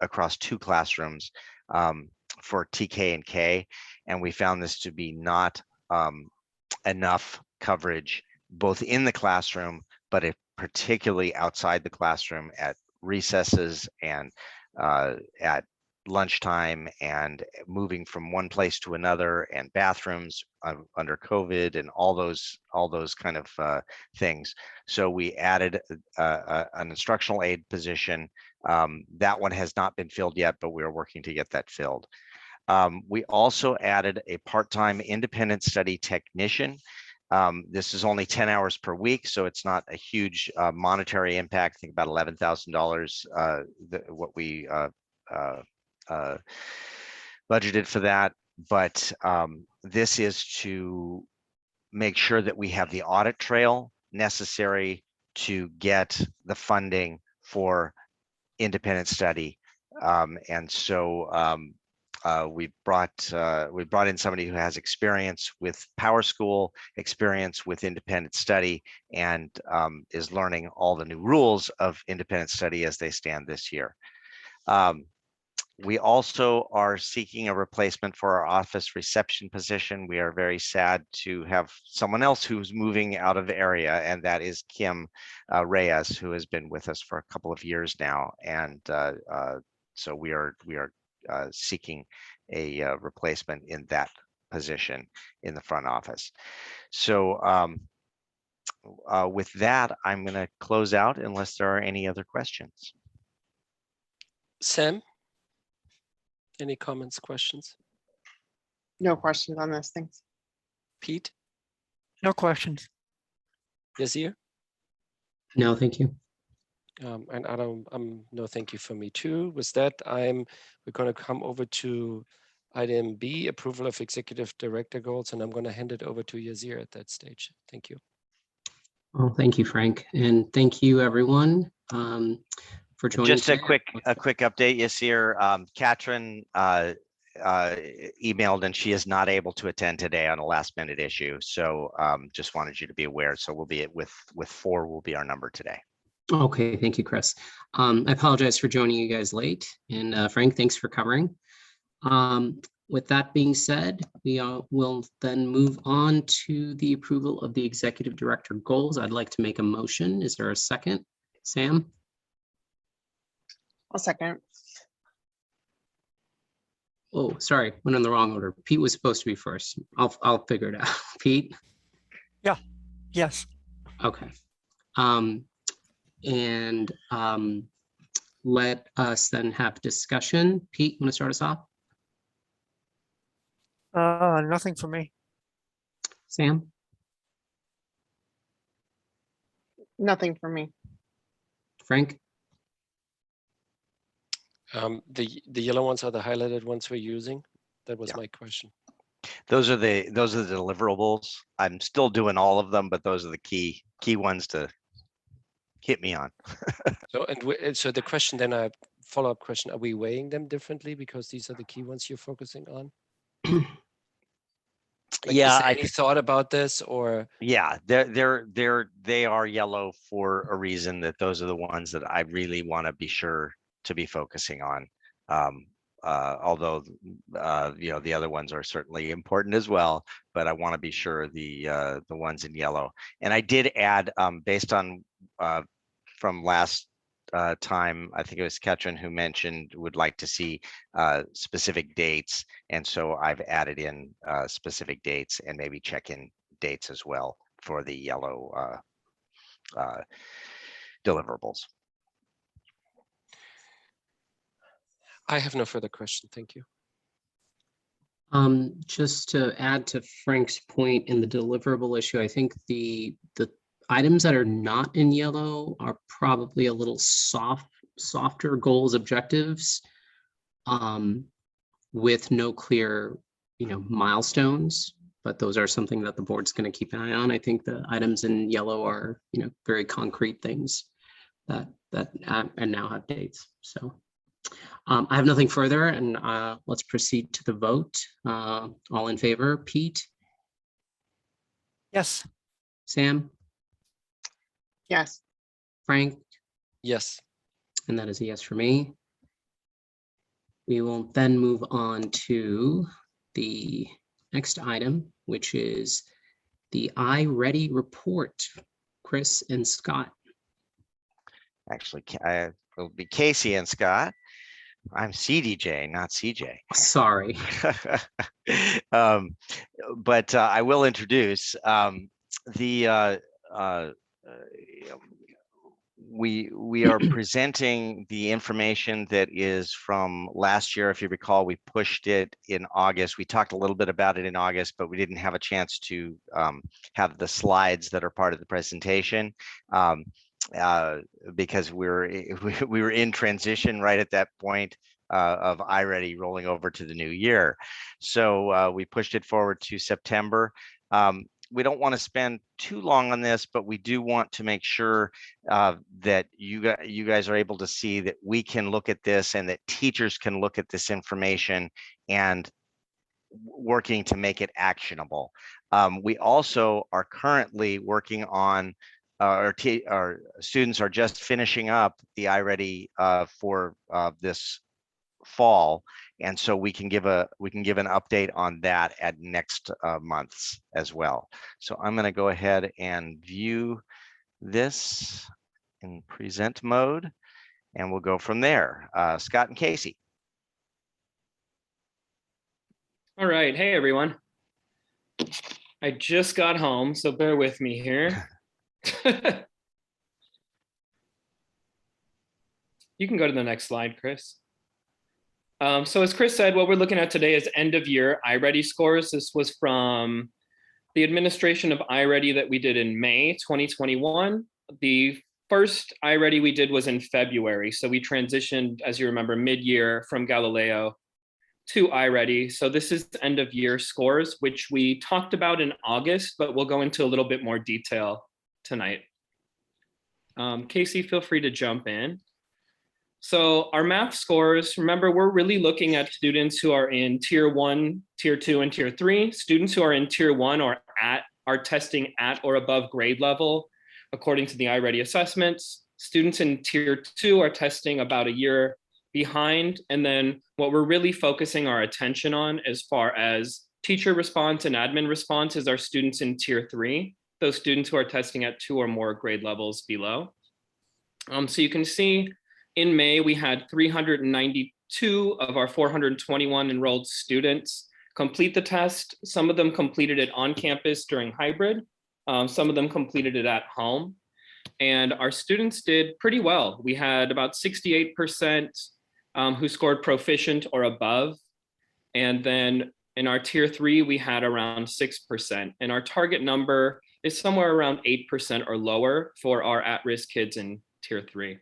across 2 classrooms for TK and K, and we found this to be not enough coverage both in the classroom, but particularly outside the classroom at recesses and at lunchtime and moving from one place to another, and bathrooms under COVID, and all those kind of things. So we added an instructional aid position. That one has not been filled yet, but we are working to get that filled. We also added a part-time independent study technician. This is only 10 hours per week, so it's not a huge monetary impact. I think about $11,000 what we budgeted for that. But this is to make sure that we have the audit trail necessary to get the funding for independent study. And so we brought in somebody who has experience with PowerSchool, experience with independent study, and is learning all the new rules of independent study as they stand this year. We also are seeking a replacement for our office reception position. We are very sad to have someone else who's moving out of the area, and that is Kim Reyes, who has been with us for a couple of years now. And so we are seeking a replacement in that position in the front office. So with that, I'm going to close out unless there are any other questions. Sam? Any comments, questions? No questions on this, thanks. Pete? No questions. Yazir? No, thank you. And Adam, no thank you for me too. With that, we're going to come over to item B, approval of executive director goals, and I'm going to hand it over to Yazir at that stage. Thank you. Well, thank you, Frank, and thank you, everyone, for joining. Just a today. quick update, Yasir. Katrin emailed, and she is not able to attend today on a last-minute issue. So just wanted you to be aware. So we'll be with 4 will be our number today. Okay, thank you, Chris. I apologize for joining you guys late, and Frank, thanks for covering. With that being said, we will then move on to the approval of the executive director goals. I'd like to make a motion. Is there a second? Sam? I'll second. Oh, sorry, went in the wrong order. Pete was supposed to be first. I'll figure it out. Pete? Yes. Okay. And let us then have discussion. Pete, you want to start us off? Nothing for me. Sam? Nothing for me. Frank? The yellow ones are the highlighted ones we're using. That was Yeah. my question. Those are the deliverables. I'm still doing all of them, but those are the key ones to hit me on. So so the question then, a follow-up question: are we weighing them differently because these are the key ones you're focusing on? Like, Yeah, is there any thought about this, or yeah, they are yellow for a reason. That those are the ones that I really want to be sure to be focusing on. Although the other ones are certainly important as well, but I want to be sure the ones in yellow. And I did add, based on from last time, I think it was Katrin who mentioned would like to see specific dates, and so I've added in specific dates and maybe check-in dates as well for the yellow deliverables. I have no further question. Thank you. Just to add to Frank's point in the deliverable issue, I think the items that are not in yellow are probably a little softer goals, objectives, with no clear, milestones. But those are something that the board's going to keep an eye on. I think the items in yellow are, very concrete things that and now have dates. So I have nothing further, and let's proceed to the vote. All in favor? Pete? Yes. Sam? Yes. Frank? Yes. And that is a yes for me. We will then move on to the next item, which is the iReady report. Chris and Scott. Actually, it'll be Casey and Scott. I'm CDJ, not CJ. Sorry. But I will introduce the we are presenting the information that is from last year. If you recall, we pushed it in August. We talked a little bit about it in August, but we didn't have a chance to have the slides that are part of the presentation because we were in transition right at that point of iReady rolling over to the new year. So we pushed it forward to September. We don't want to spend too long on this, but we do want to make sure that you guys are able to see that we can look at this and that teachers can look at this information and working to make it actionable. We also are currently working on our students are just finishing up the iReady for this fall, and so we can give an update on that at next month's as well. So I'm going to go ahead and view this in present mode, and we'll go from there. Scott and Casey. All right. Hey, everyone. I just got home, so bear with me here. You can go to the next slide, Chris. So as Chris said, what we're looking at today is end of year iReady scores. This was from the administration of iReady that we did in May 2021. The first iReady we did was in February. So we transitioned, as you remember, mid-year from Galileo to iReady. So this is end of year scores, which we talked about in August, but we'll go into a little bit more detail tonight. Casey, feel free to jump in. So our math scores, remember, we're really looking at students who are in tier 1, tier 2, and tier 3. Students who are in tier 1 are testing at or above grade level, according to the iReady assessments. Students in tier 2 are testing about a year behind. And then what we're really focusing our attention on as far as teacher response and admin response is our students in tier 3, those students who are testing at 2 or more grade levels below. So you can see in May, we had 392 of our 421 enrolled students complete the test. Some of them completed it on campus during hybrid. Some of them completed it at home. And our students did pretty well. We had about 68% who scored proficient or above. And then in our tier 3, we had around 6%. And our target number is somewhere around 8% or lower for our at-risk kids in tier 3.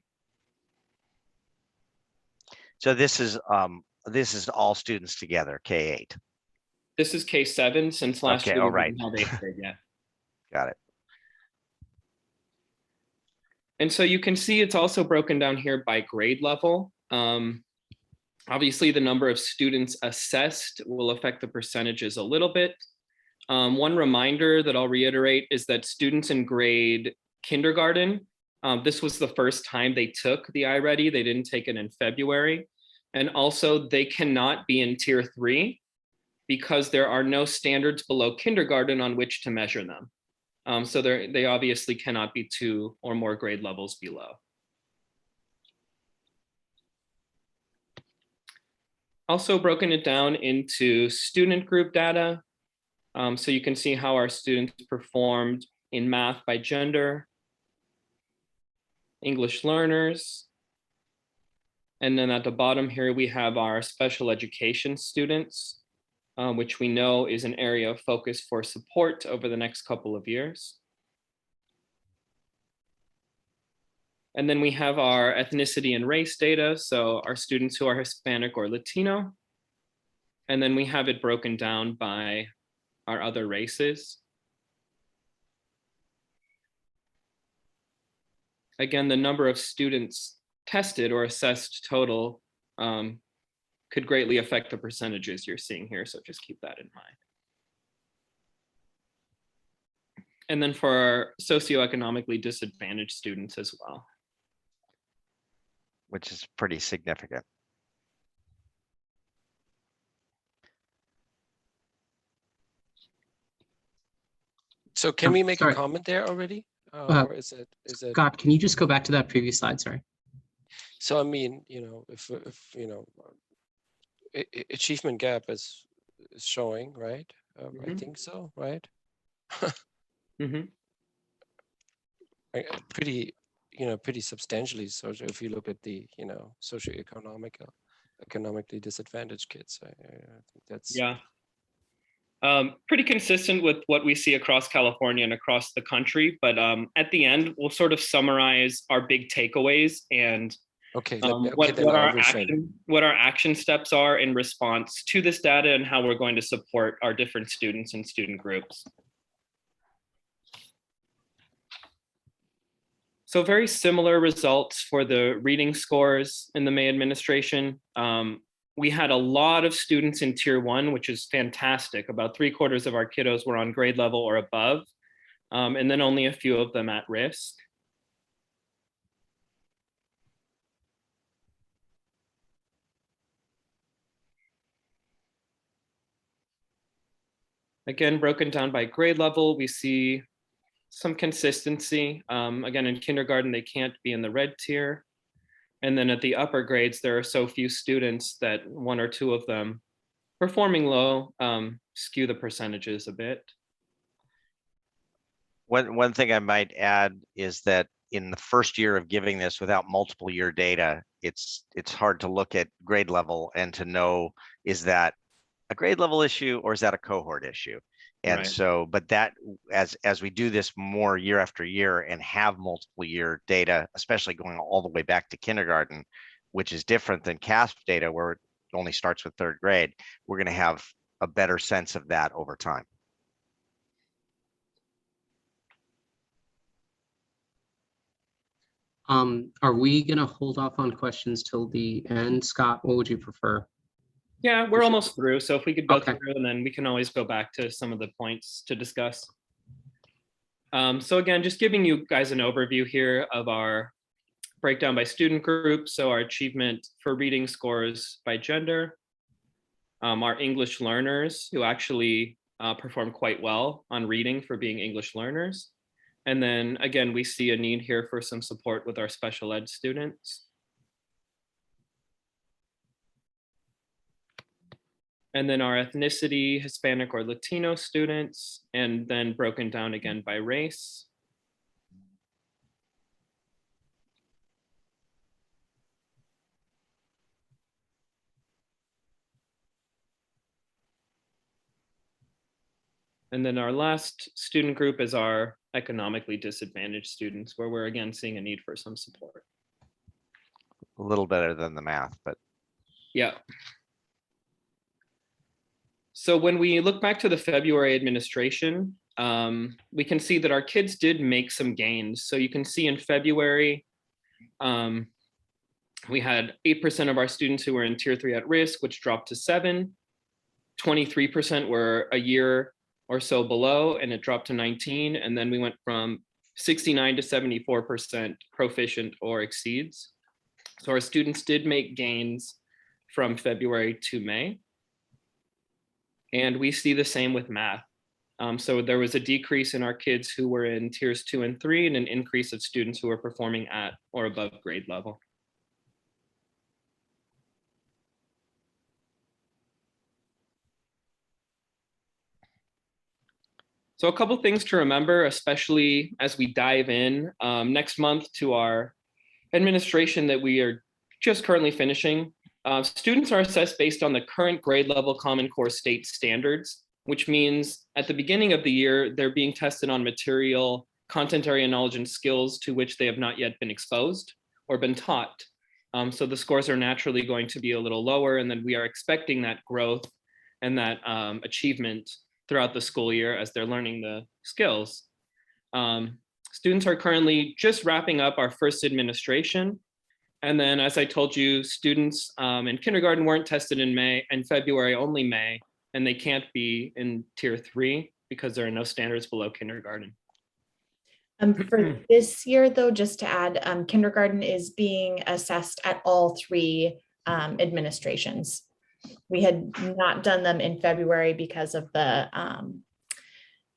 So this is all students together, K-8. This is K-7 since last year. All right. We didn't have 8th grade yet. Got it. And so you can see it's also broken down here by grade level. Obviously, the number of students assessed will affect the percentages a little bit. One reminder that I'll reiterate is that students in grade kindergarten, this was the first time they took the iReady. They didn't take it in February. And also they cannot be in tier 3 because there are no standards below kindergarten on which to measure them. So they obviously cannot be 2 or more grade levels below. Also broken it down into student group data. So you can see how our students performed in math by gender, English learners. And then at the bottom here, we have our special education students, which we know is an area of focus for support over the next couple of years. And then we have our ethnicity and race data, so our students who are Hispanic or Latino. And then we have it broken down by our other races. Again, the number of students tested or assessed total could greatly affect the percentages you're seeing here, so just keep that in mind. And then for our socioeconomically disadvantaged students as well. Which is pretty significant. So can we make sorry. a comment there already? Or is it? Scott, can you just go back to that previous slide? Sorry. So I mean, if achievement gap is showing, right? I Mhm. think so, right? Mhm. Pretty substantially. So if you look at the, economically disadvantaged kids, I think that's. Yeah. Pretty consistent with what we see across California and across the country. But at the end, we'll sort of summarize our big takeaways and Okay, what then I will what our action steps are in response to this data and how we're going to support our different students and student groups. So very similar results for the reading scores in the May administration. We had a lot of students in tier 1, which is fantastic. About 3/4 of our kiddos were on grade level or above, and then only a few of them at risk. Again, broken down by grade level, we see some consistency. Again, in kindergarten, they can't be in the red tier. And then at the upper grades, there are so few students that 1 or 2 of them performing low skew the percentages a bit. One thing I might add is that in the first year of giving this without multiple year data, it's hard to look at grade level and to know, is that a grade level issue or is that a cohort issue? And Right. so, but that as we do this more year after year and have multiple year data, especially going all the way back to kindergarten, which is different than CASP data where it only starts with 3rd grade, we're going to have a better sense of that over time. Are we gonna hold off on questions till the end? Scott, what would you prefer? Yeah, we're almost through. So if we could go Okay. through and then we can always go back to some of the points to discuss. So again, just giving you guys an overview here of our breakdown by student group. So our achievement for reading scores by gender, our English learners who actually perform quite well on reading for being English learners. And then again, we see a need here for some support with our special ed students. And then our ethnicity, Hispanic or Latino students, and then broken down again by race. And then our last student group is our economically disadvantaged students, where we're again seeing a need for some support. A little better than the math, but Yeah. So when we look back to the February administration, we can see that our kids did make some gains. So you can see in February, we had 8% of our students who were in tier 3 at risk, which dropped to 7. 23% were a year or so below, and it dropped to 19. And then we went from 69 to 74% proficient or exceeds. So our students did make gains from February to May. And we see the same with math. So there was a decrease in our kids who were in tiers 2 and 3 and an increase of students who were performing at or above grade level. So a couple things to remember, especially as we dive in next month to our administration that we are just currently finishing. Students are assessed based on the current grade level Common Core state standards, which means at the beginning of the year, they're being tested on material, content area knowledge and skills to which they have not yet been exposed or been taught. So the scores are naturally going to be a little lower, and then we are expecting that growth and that achievement throughout the school year as they're learning the skills. Students are currently just wrapping up our first administration. And then, as I told you, students in kindergarten weren't tested in February, only May, and they can't be in tier 3 because there are no standards below kindergarten. For this year, though, just to add, kindergarten is being assessed at all 3 administrations. We had not done them in February because of the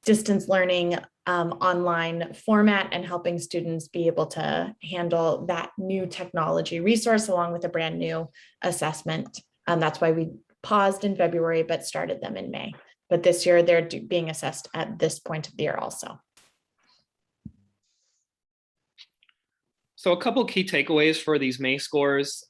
distance learning online format and helping students be able to handle that new technology resource along with a brand new assessment. That's why we paused in February, but started them in May. But this year they're being assessed at this point of the year also. So a couple key takeaways for these May scores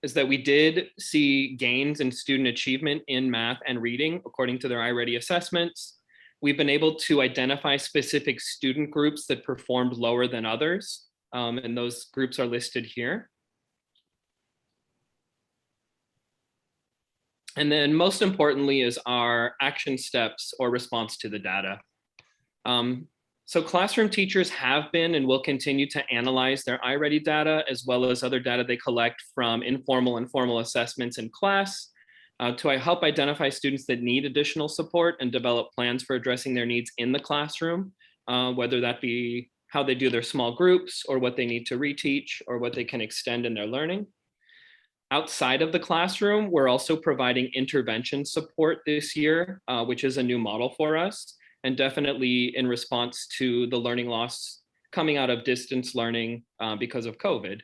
is that we did see gains in student achievement in math and reading according to their iReady assessments. We've been able to identify specific student groups that performed lower than others, and those groups are listed here. And then most importantly is our action steps or response to the data. So classroom teachers have been and will continue to analyze their iReady data as well as other data they collect from informal and formal assessments in class to help identify students that need additional support and develop plans for addressing their needs in the classroom, whether that be how they do their small groups or what they need to reteach or what they can extend in their learning. Outside of the classroom, we're also providing intervention support this year, which is a new model for us, and definitely in response to the learning loss coming out of distance learning because of COVID.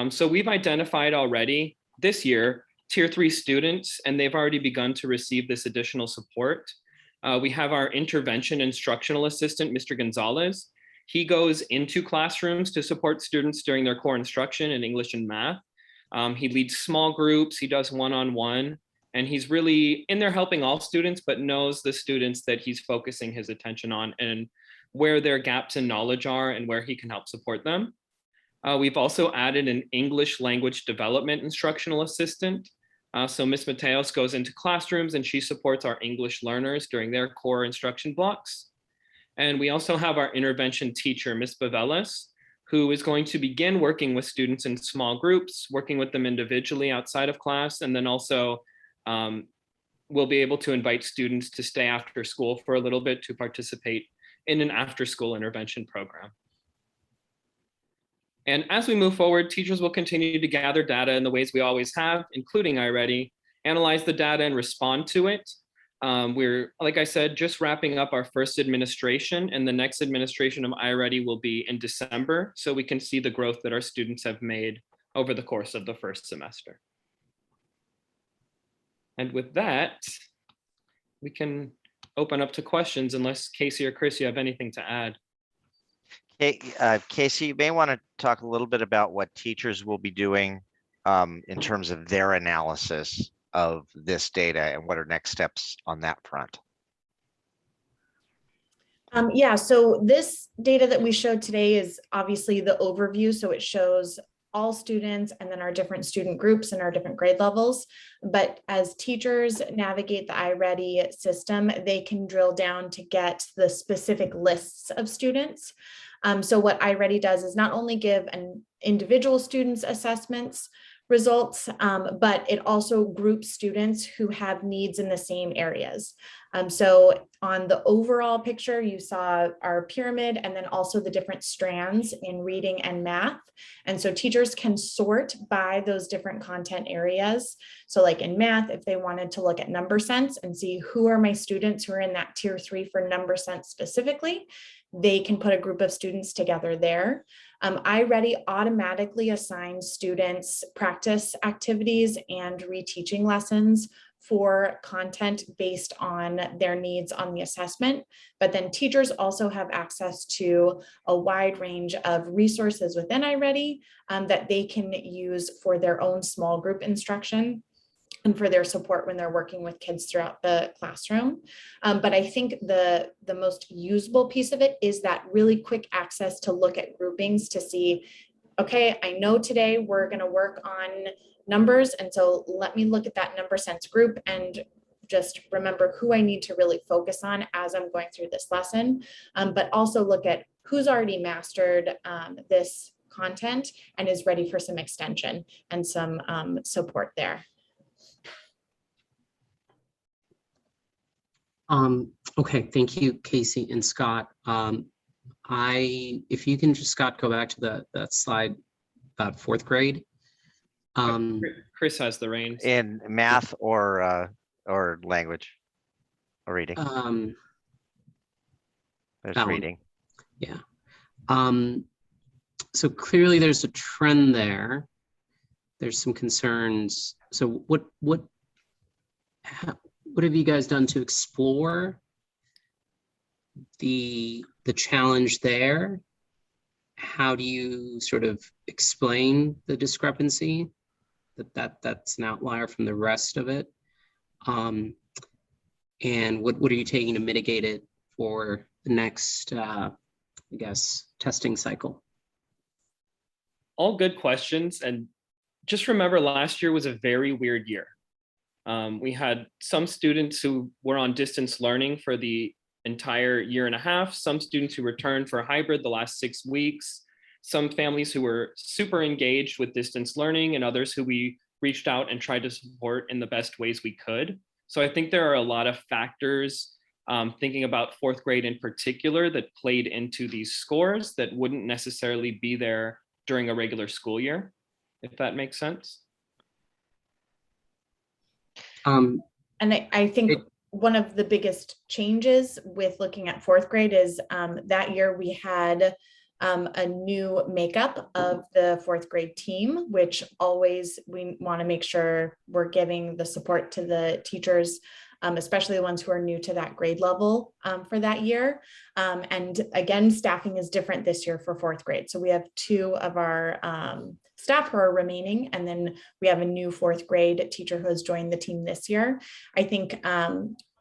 So we've identified already this year Tier 3 students, and they've already begun to receive this additional support. We have our intervention instructional assistant, Mr. Gonzalez. He goes into classrooms to support students during their core instruction in English and math. He leads small groups, he does one-on-one, and he's really in there helping all students, but knows the students that he's focusing his attention on and where their gaps in knowledge are and where he can help support them. We've also added an English language development instructional assistant. So Ms. Mateos goes into classrooms and she supports our English learners during their core instruction blocks. And we also have our intervention teacher, Ms. Bavelis, who is going to begin working with students in small groups, working with them individually outside of class, and then also we'll be able to invite students to stay after school for a little bit to participate in an after-school intervention program. And as we move forward, teachers will continue to gather data in the ways we always have, including iReady, analyze the data and respond to it. We're, like I said, just wrapping up our first administration, and the next administration of iReady will be in December, so we can see the growth that our students have made over the course of the first semester. And with that, we can open up to questions unless Casey or Chris, you have anything to add. Hey, Casey, you may want to talk a little bit about what teachers will be doing in terms of their analysis of this data and what are next steps on that front. Yeah, so this data that we showed today is obviously the overview. So it shows all students and then our different student groups and our different grade levels. But as teachers navigate the iReady system, they can drill down to get the specific lists of students. So what iReady does is not only give an individual students assessments results, but it also groups students who have needs in the same areas. So on the overall picture, you saw our pyramid and then also the different strands in reading and math. And so teachers can sort by those different content areas. So like in math, if they wanted to look at number sense and see who are my students who are in that tier 3 for number sense specifically, they can put a group of students together there. iReady automatically assigns students practice activities and reteaching lessons for content based on their needs on the assessment. But then teachers also have access to a wide range of resources within iReady that they can use for their own small group instruction and for their support when they're working with kids throughout the classroom. But I think the most usable piece of it is that really quick access to look at groupings to see, okay, I know today we're gonna work on numbers, and so let me look at that number sense group and just remember who I need to really focus on as I'm going through this lesson, but also look at who's already mastered this content and is ready for some extension and some support there. Okay, thank you, Casey and Scott. If you can just, Scott, go back to that slide about 4th grade. Chris has the reins. In math or language or reading. There's That one. reading. Yeah. So clearly there's a trend there. There's some concerns. So what have you guys done to explore the challenge there? How do you sort of explain the discrepancy that's an outlier from the rest of it? And what are you taking to mitigate it for the next, I guess, testing cycle? All good questions. And just remember, last year was a very weird year. We had some students who were on distance learning for the entire year and a half, some students who returned for hybrid the last 6 weeks, some families who were super engaged with distance learning, and others who we reached out and tried to support in the best ways we could. So I think there are a lot of factors, thinking about fourth grade in particular, that played into these scores that wouldn't necessarily be there during a regular school year, if that makes sense. And I think one of the biggest changes with looking at fourth grade is that year we had a new makeup of the fourth grade team, which always we want to make sure we're giving the support to the teachers, especially the ones who are new to that grade level for that year. And again, staffing is different this year for fourth grade. So we have 2 of our staff who are remaining, and then we have a new fourth grade teacher who has joined the team this year. I think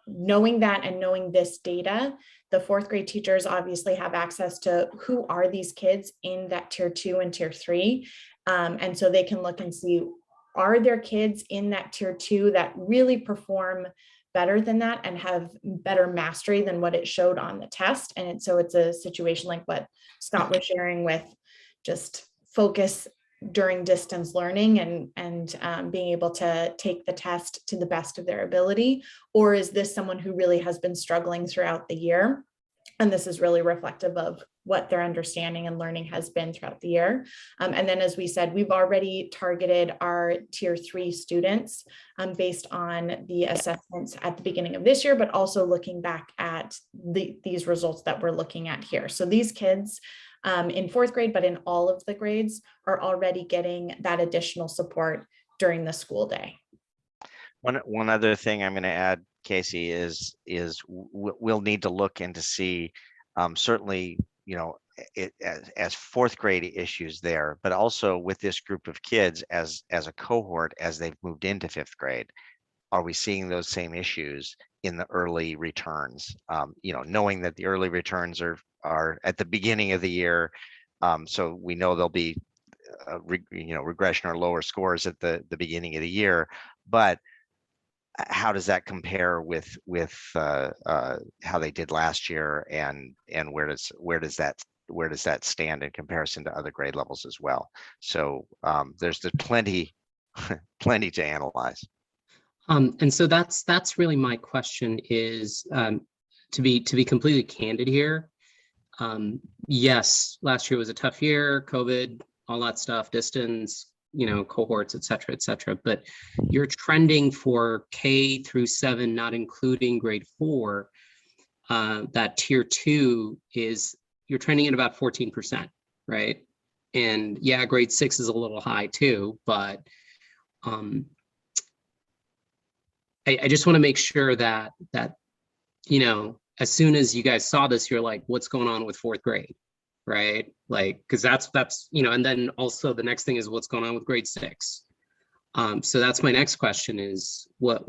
knowing that and knowing this data, the fourth grade teachers obviously have access to who are these kids in that tier 2 and tier 3. And so they can look and see, are there kids in that tier 2 that really perform better than that and have better mastery than what it showed on the test? And so it's a situation like what Scott was sharing with just focus during distance learning and being able to take the test to the best of their ability? Or is this someone who really has been struggling throughout the year? And this is really reflective of what their understanding and learning has been throughout the year. And then, as we said, we've already targeted our tier 3 students based on the assessments at the beginning of this year, but also looking back at these results that we're looking at here. So these kids in fourth grade, but in all of the grades, are already getting that additional support during the school day. One other thing I'm going to add, Casey, is we'll need to look into see certainly, you know, it as fourth grade issues there, but also with this group of kids as a cohort as they've moved into fifth grade. Are we seeing those same issues in the early returns? You know, knowing that the early returns are at the beginning of the year, so we know there'll be regression or lower scores at the beginning of the year, but how does that compare with how they did last year, and where does that stand in comparison to other grade levels as well? So there's plenty to analyze. And so that's really my question is, to be completely candid here. Yes, last year was a tough year, COVID, all that stuff, distance, you know, cohorts, et cetera, but you're trending for K through 7, not including grade 4, that tier 2 is, you're trending at about 14%, right? And yeah, grade 6 is a little high too, but I just want to make sure that, you know, as soon as you guys saw this, you're like, what's going on with fourth grade? Right? Like, because that's, you know, and then also the next thing is what's going on with grade 6. So that's my next question is why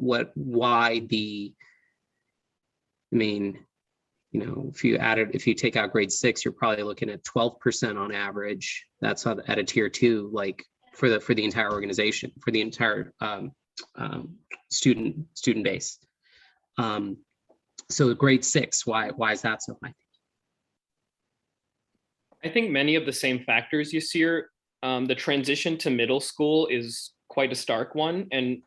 I mean, you know, if you take out grade 6, you're probably looking at 12% on average. That's at a tier 2, like for the entire organization, for the entire student base. So grade 6, why is that so high? I think many of the same factors you see here. The transition to middle school is quite a stark one, and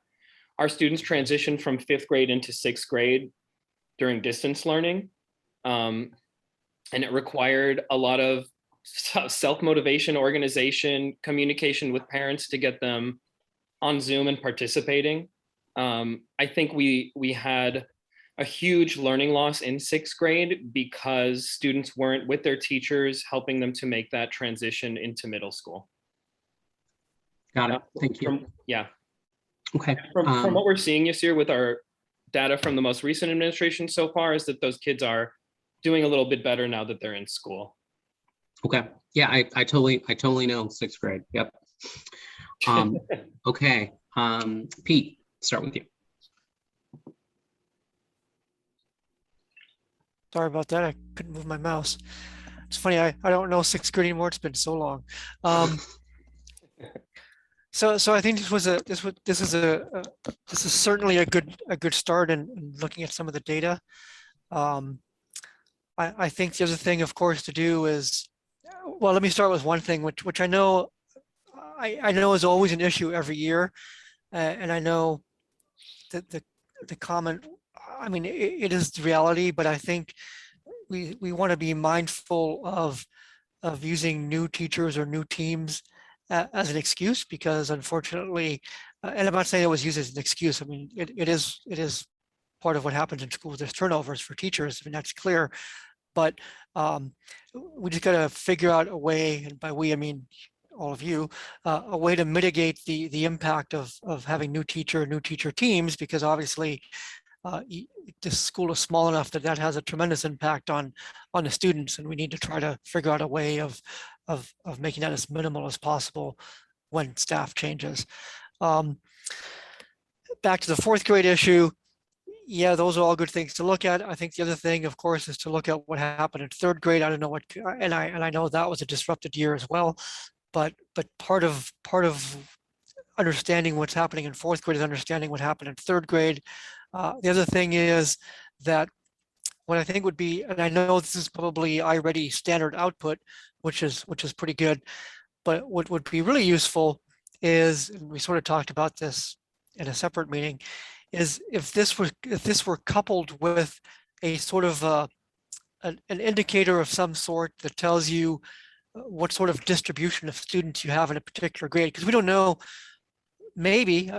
our students transition from 5th grade into 6th grade during distance learning, and it required a lot of self-motivation, organization, communication with parents to get them on Zoom and participating. I think we had a huge learning loss in sixth grade because students weren't with their teachers, helping them to make that transition into middle school. Got it. Thank you. Yeah. Okay. From what we're seeing this year with our data from the most recent administration so far is that those kids are doing a little bit better now that they're in school. Okay. Yeah, I totally know sixth grade. Yep. Okay. Pete, start with you. Sorry about that. I couldn't move my mouse. It's funny. I don't know sixth grade anymore. It's been so long. So I think this is certainly a good start in looking at some of the data. I think the other thing, of course, to do is, well, let me start with one thing, which I know is always an issue every year, and I know that the comment, I mean, it is the reality, but I think we want to be mindful of using new teachers or new teams as an excuse, because unfortunately, and I'm not saying it was used as an excuse. I mean, it is part of what happens in schools. There's turnovers for teachers. I mean, that's clear, but we just got to figure out a way, and by we I mean all of you, a way to mitigate the impact of having new teacher teams, because obviously this school is small enough that has a tremendous impact on the students, and we need to try to figure out a way of making that as minimal as possible when staff changes. Back to the fourth grade issue. Yeah, those are all good things to look at. I think the other thing, of course, is to look at what happened in third grade. I don't know what, and I know that was a disrupted year as well, but part of understanding what's happening in fourth grade is understanding what happened in third grade. The other thing is that what I think would be, and I know this is probably iReady standard output, which is pretty good, but what would be really useful is, and we sort of talked about this in a separate meeting, is if this were coupled with a sort of an indicator of some sort that tells you what sort of distribution of students you have in a particular grade, because we don't know, maybe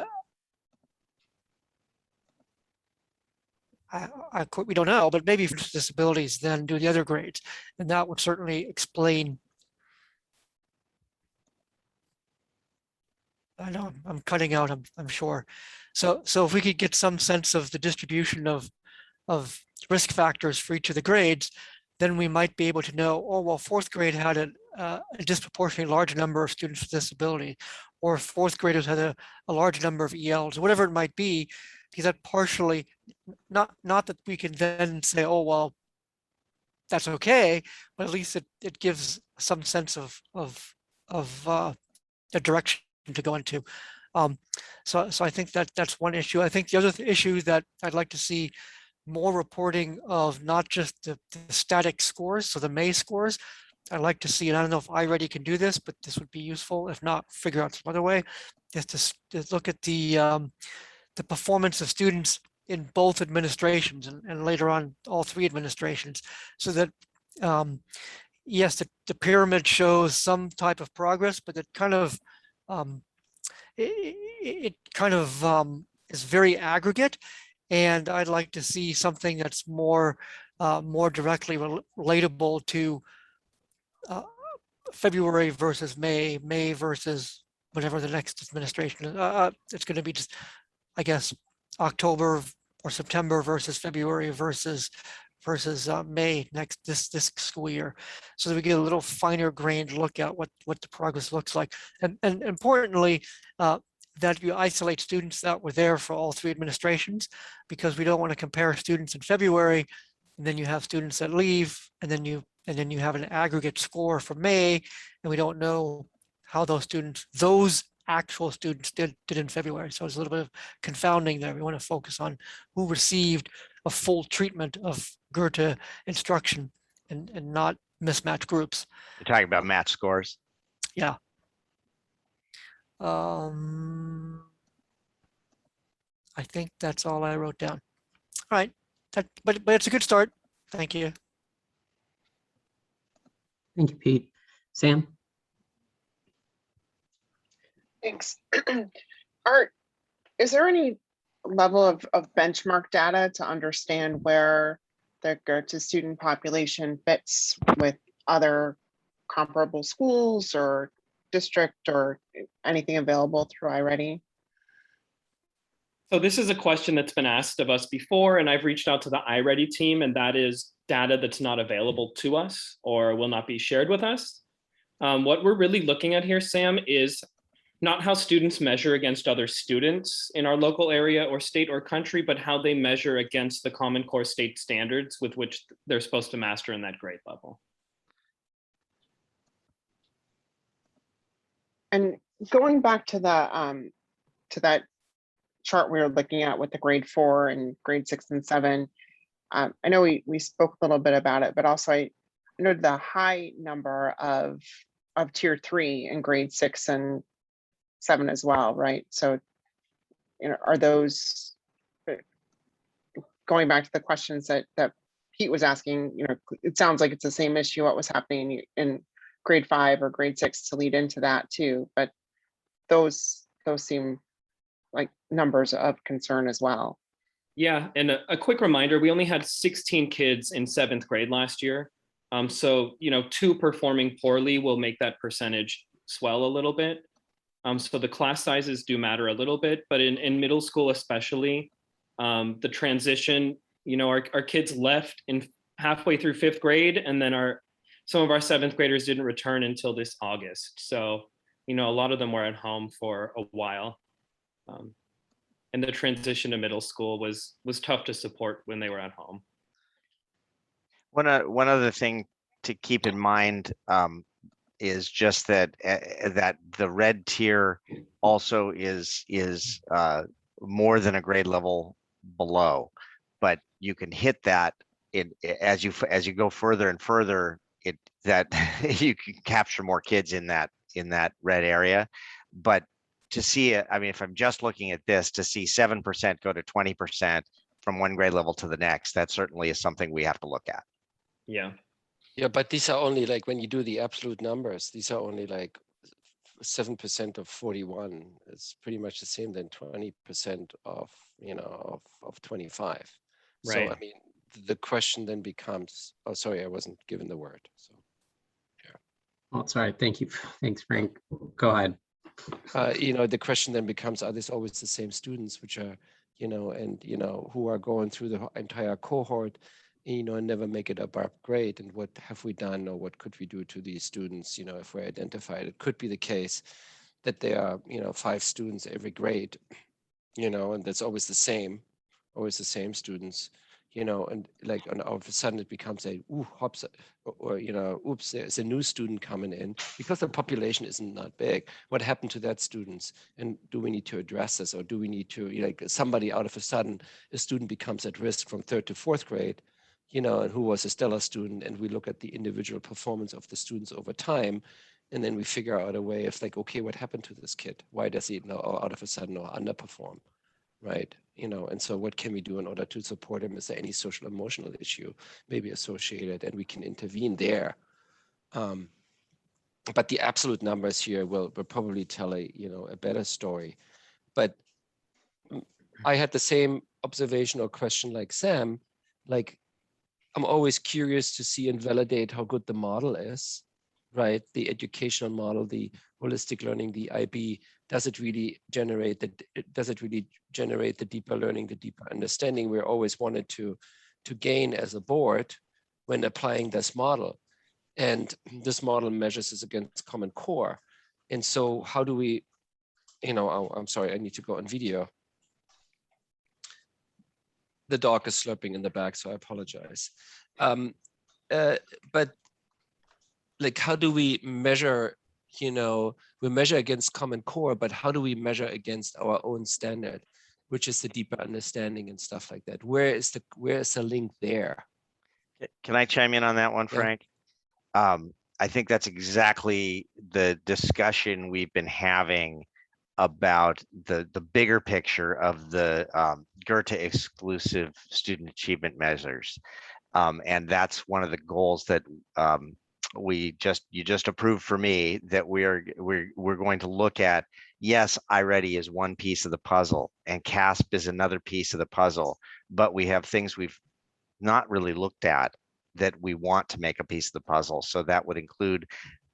we don't know, but maybe for disabilities then do the other grades, and that would certainly explain. I know I'm cutting out, I'm sure. So if we could get some sense of the distribution of risk factors for each of the grades, then we might be able to know, oh, well, fourth grade had a disproportionately large number of students with disability, or fourth graders had a large number of ELs, whatever it might be, because that partially, not that we can then say, oh, well, that's okay, but at least it gives some sense of the direction to go into. So I think that's one issue. I think the other issue that I'd like to see more reporting of, not just the static scores, so the May scores. I'd like to see, and I don't know if iReady can do this, but this would be useful. If not, figure out some other way, is to look at the performance of students in both administrations, and later on all three administrations, so that yes, the pyramid shows some type of progress, but it kind of is very aggregate, and I'd like to see something that's more directly relatable to February versus May versus whatever the next administration is. It's going to be just, I guess, October or September versus February versus May this school year, so that we get a little finer grained look at what the progress looks like, and importantly, that you isolate students that were there for all three administrations, because we don't want to compare students in February and then you have students that leave, and then you have an aggregate score for May, and we don't know how those actual students did in February. So it's a little bit of confounding there. We want to focus on who received a full treatment of Goethe instruction, and not mismatched groups. You're talking about match scores. Yeah. I think that's all I wrote down. All right, but it's a good start. Thank you. Thank you, Pete. Sam? Thanks. Art, is there any level of benchmark data to understand where the Goethe student population fits with other comparable schools or district or anything available through iReady? So this is a question that's been asked of us before, and I've reached out to the iReady team, and that is data that's not available to us or will not be shared with us. What we're really looking at here, Sam, is not how students measure against other students in our local area or state or country, but how they measure against the Common Core state standards with which they're supposed to master in that grade level. And going back to that chart we were looking at with the grade 4 and grade 6 and 7, I know we spoke a little bit about it, but also I noted the high number of tier 3 in grade 6 and 7 as well, right? So, are those, going back to the questions that Pete was asking, it sounds like it's the same issue, what was happening in grade 5 or grade 6 to lead into that too, but those seem like numbers of concern as well. Yeah, and a quick reminder, we only had 16 kids in 7th grade last year. So, 2 performing poorly will make that percentage swell a little bit. So the class sizes do matter a little bit, but in middle school especially, the transition, our kids left in halfway through 5th grade, and then some of our 7th graders didn't return until this August. So, a lot of them were at home for a while. And the transition to middle school was tough to support when they were at home. One other thing to keep in mind is just that that the red tier also is more than a grade level below, but you can hit that as you go further and further. That you can capture more kids in that red area, but to see it, I mean, if I'm just looking at this, to see 7% go to 20% from one grade level to the next, that certainly is something we have to look at. Yeah. Yeah, but these are only like, when you do the absolute numbers, these are only like 7% of 41. It's pretty much the same than 20% of 25. Right. So I mean, the question then becomes, oh, sorry, I wasn't given the word. So yeah. Oh, sorry. Thank you. Thanks, Frank. Go ahead. The question then becomes, are these always the same students which are, who are going through the entire cohort, and never make it above grade? And what have we done, or what could we do to these students, if we identified? It could be the case that there are, 5 students every grade, and that's always the same students, and like, and all of a sudden it becomes hops, or oops, there's a new student coming in, because the population isn't that big. What happened to that students? And do we need to address this, or do we need to, like, somebody out of a sudden, a student becomes at risk from 3rd to 4th grade, and who was a stellar student, and we look at the individual performance of the students over time, and then we figure out a way of like, okay, what happened to this kid? Why does he now out of a sudden underperform? Right, and so what can we do in order to support him? Is there any social emotional issue maybe associated, and we can intervene there? But the absolute numbers here will probably tell a better story. But I had the same observation or question like Sam. Like, I'm always curious to see and validate how good the model is, right? The educational model, the holistic learning, the IB. Does it really generate the deeper learning, the deeper understanding we always wanted to gain as a board when applying this model? And this model measures us against Common Core. And so how do we, I'm sorry, I need to go on video. The dog is slurping in the back, so I apologize. But like, how do we measure? We measure against Common Core, but how do we measure against our own standard, which is the deeper understanding and stuff like that? Where is the link there? Can I chime in on that one, Frank? Yeah. I think that's exactly the discussion we've been having about the bigger picture of the Goethe exclusive student achievement measures. And that's one of the goals that you just approved for me that we're going to look at, yes, iReady is one piece of the puzzle and CASP is another piece of the puzzle, but we have things we've not really looked at that we want to make a piece of the puzzle. So that would include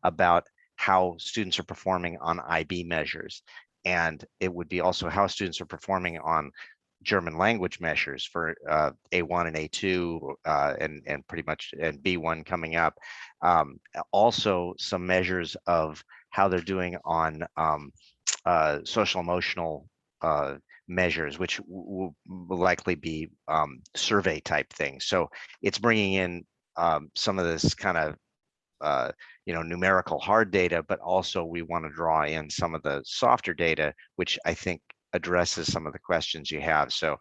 about how students are performing on IB measures. And it would be also how students are performing on German language measures for A1 and A2 and pretty much and B1 coming up. Also some measures of how they're doing on social emotional measures, which will likely be survey type things. So it's bringing in some of this kind of numerical hard data, but also we want to draw in some of the softer data, which I think addresses some of the questions you have. So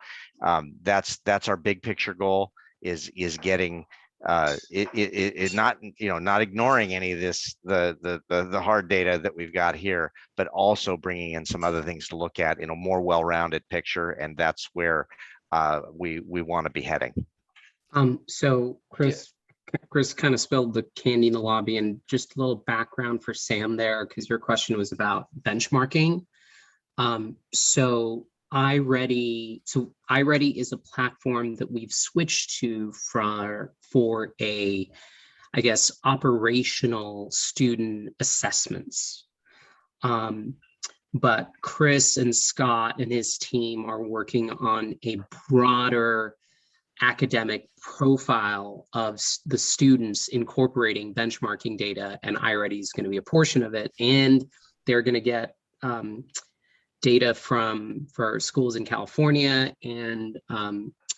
that's our big picture goal is getting it not not ignoring any of this the hard data that we've got here, but also bringing in some other things to look at in a more well-rounded picture, and that's where we want to be heading. So Chris kind of spilled the candy in the lobby, and just a little background for Sam there, because your question was about benchmarking. So iReady is a platform that we've switched to for a, I guess, operational student assessments. But Chris and Scott and his team are working on a broader academic profile of the students incorporating benchmarking data, and iReady is going to be a portion of it. And they're going to get data for schools in California, and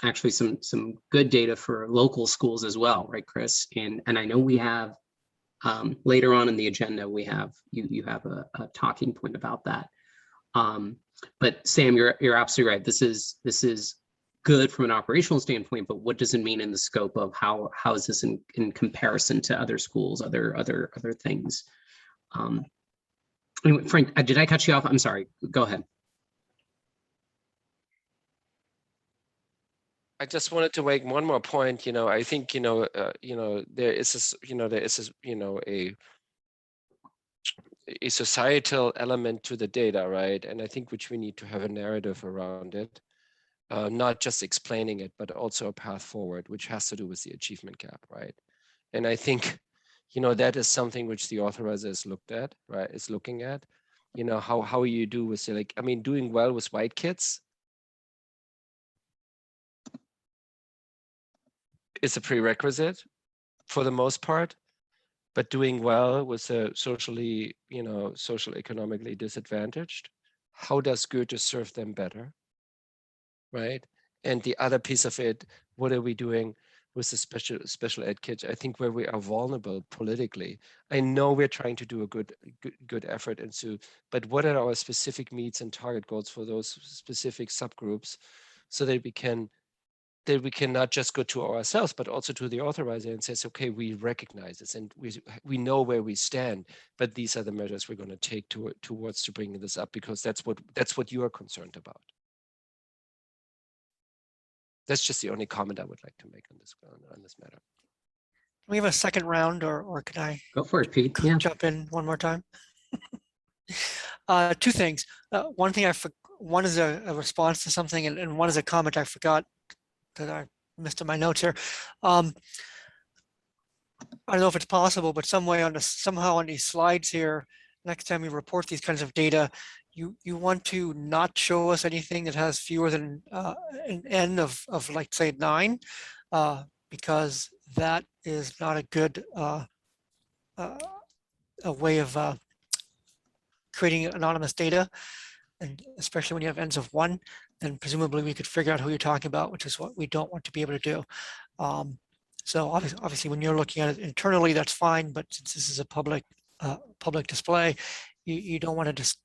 actually some good data for local schools as well, right, Chris? And I know we have later on in the agenda, we have you have a talking point about that. But Sam, you're absolutely right. This is good from an operational standpoint, but what does it mean in the scope of how is this in comparison to other schools, other things? Anyway, Frank, did I cut you off? I'm sorry. Go ahead. I just wanted to make one more point. I think there is a societal element to the data, right? And I think which we need to have a narrative around it, not just explaining it, but also a path forward, which has to do with the achievement gap, right? And I think that is something which the authorizer is looking at, how you do with doing well with white kids is a prerequisite for the most part, but doing well with the social economically disadvantaged, how does Goethe serve them better, right? And the other piece of it, what are we doing with the special ed kids? I think where we are vulnerable politically. I know we're trying to do a good effort but what are our specific needs and target goals for those specific subgroups, so that we can not just go to ourselves, but also to the authorizer and says, okay, we recognize this and we know where we stand, but these are the measures we're going to take towards to bringing this up, because that's what you are concerned about. That's just the only comment I would like to make on this matter. Can we have a second round, or can I go for it, Pete? Yeah. Jump in one more time? Two things. One thing one is a response to something, and one is a comment I forgot that I missed in my notes here. I don't know if it's possible, but somehow on these slides here, next time you report these kinds of data, you want to not show us anything that has fewer than an N of like say 9, because that is not a good a way of creating anonymous data, and especially when you have N's of 1, then presumably we could figure out who you're talking about, which is what we don't want to be able to do. So obviously when you're looking at it internally, that's fine, but since this is a public display, you don't want to just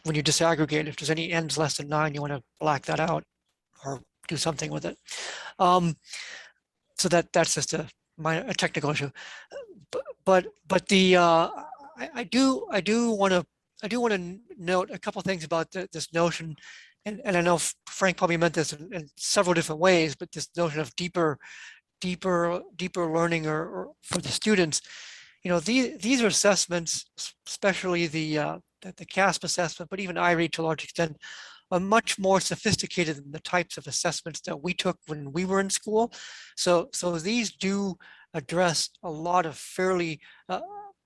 when you disaggregate, if there's any N's less than 9, you want to black that out or do something with it. So that's just a technical issue. But the I do want to note a couple things about this notion, and I know Frank probably meant this in several different ways, but this notion of deeper learning or for the students. these are assessments, especially the CASP assessment, but even IREAD to a large extent, are much more sophisticated than the types of assessments that we took when we were in school. So these do address a lot of fairly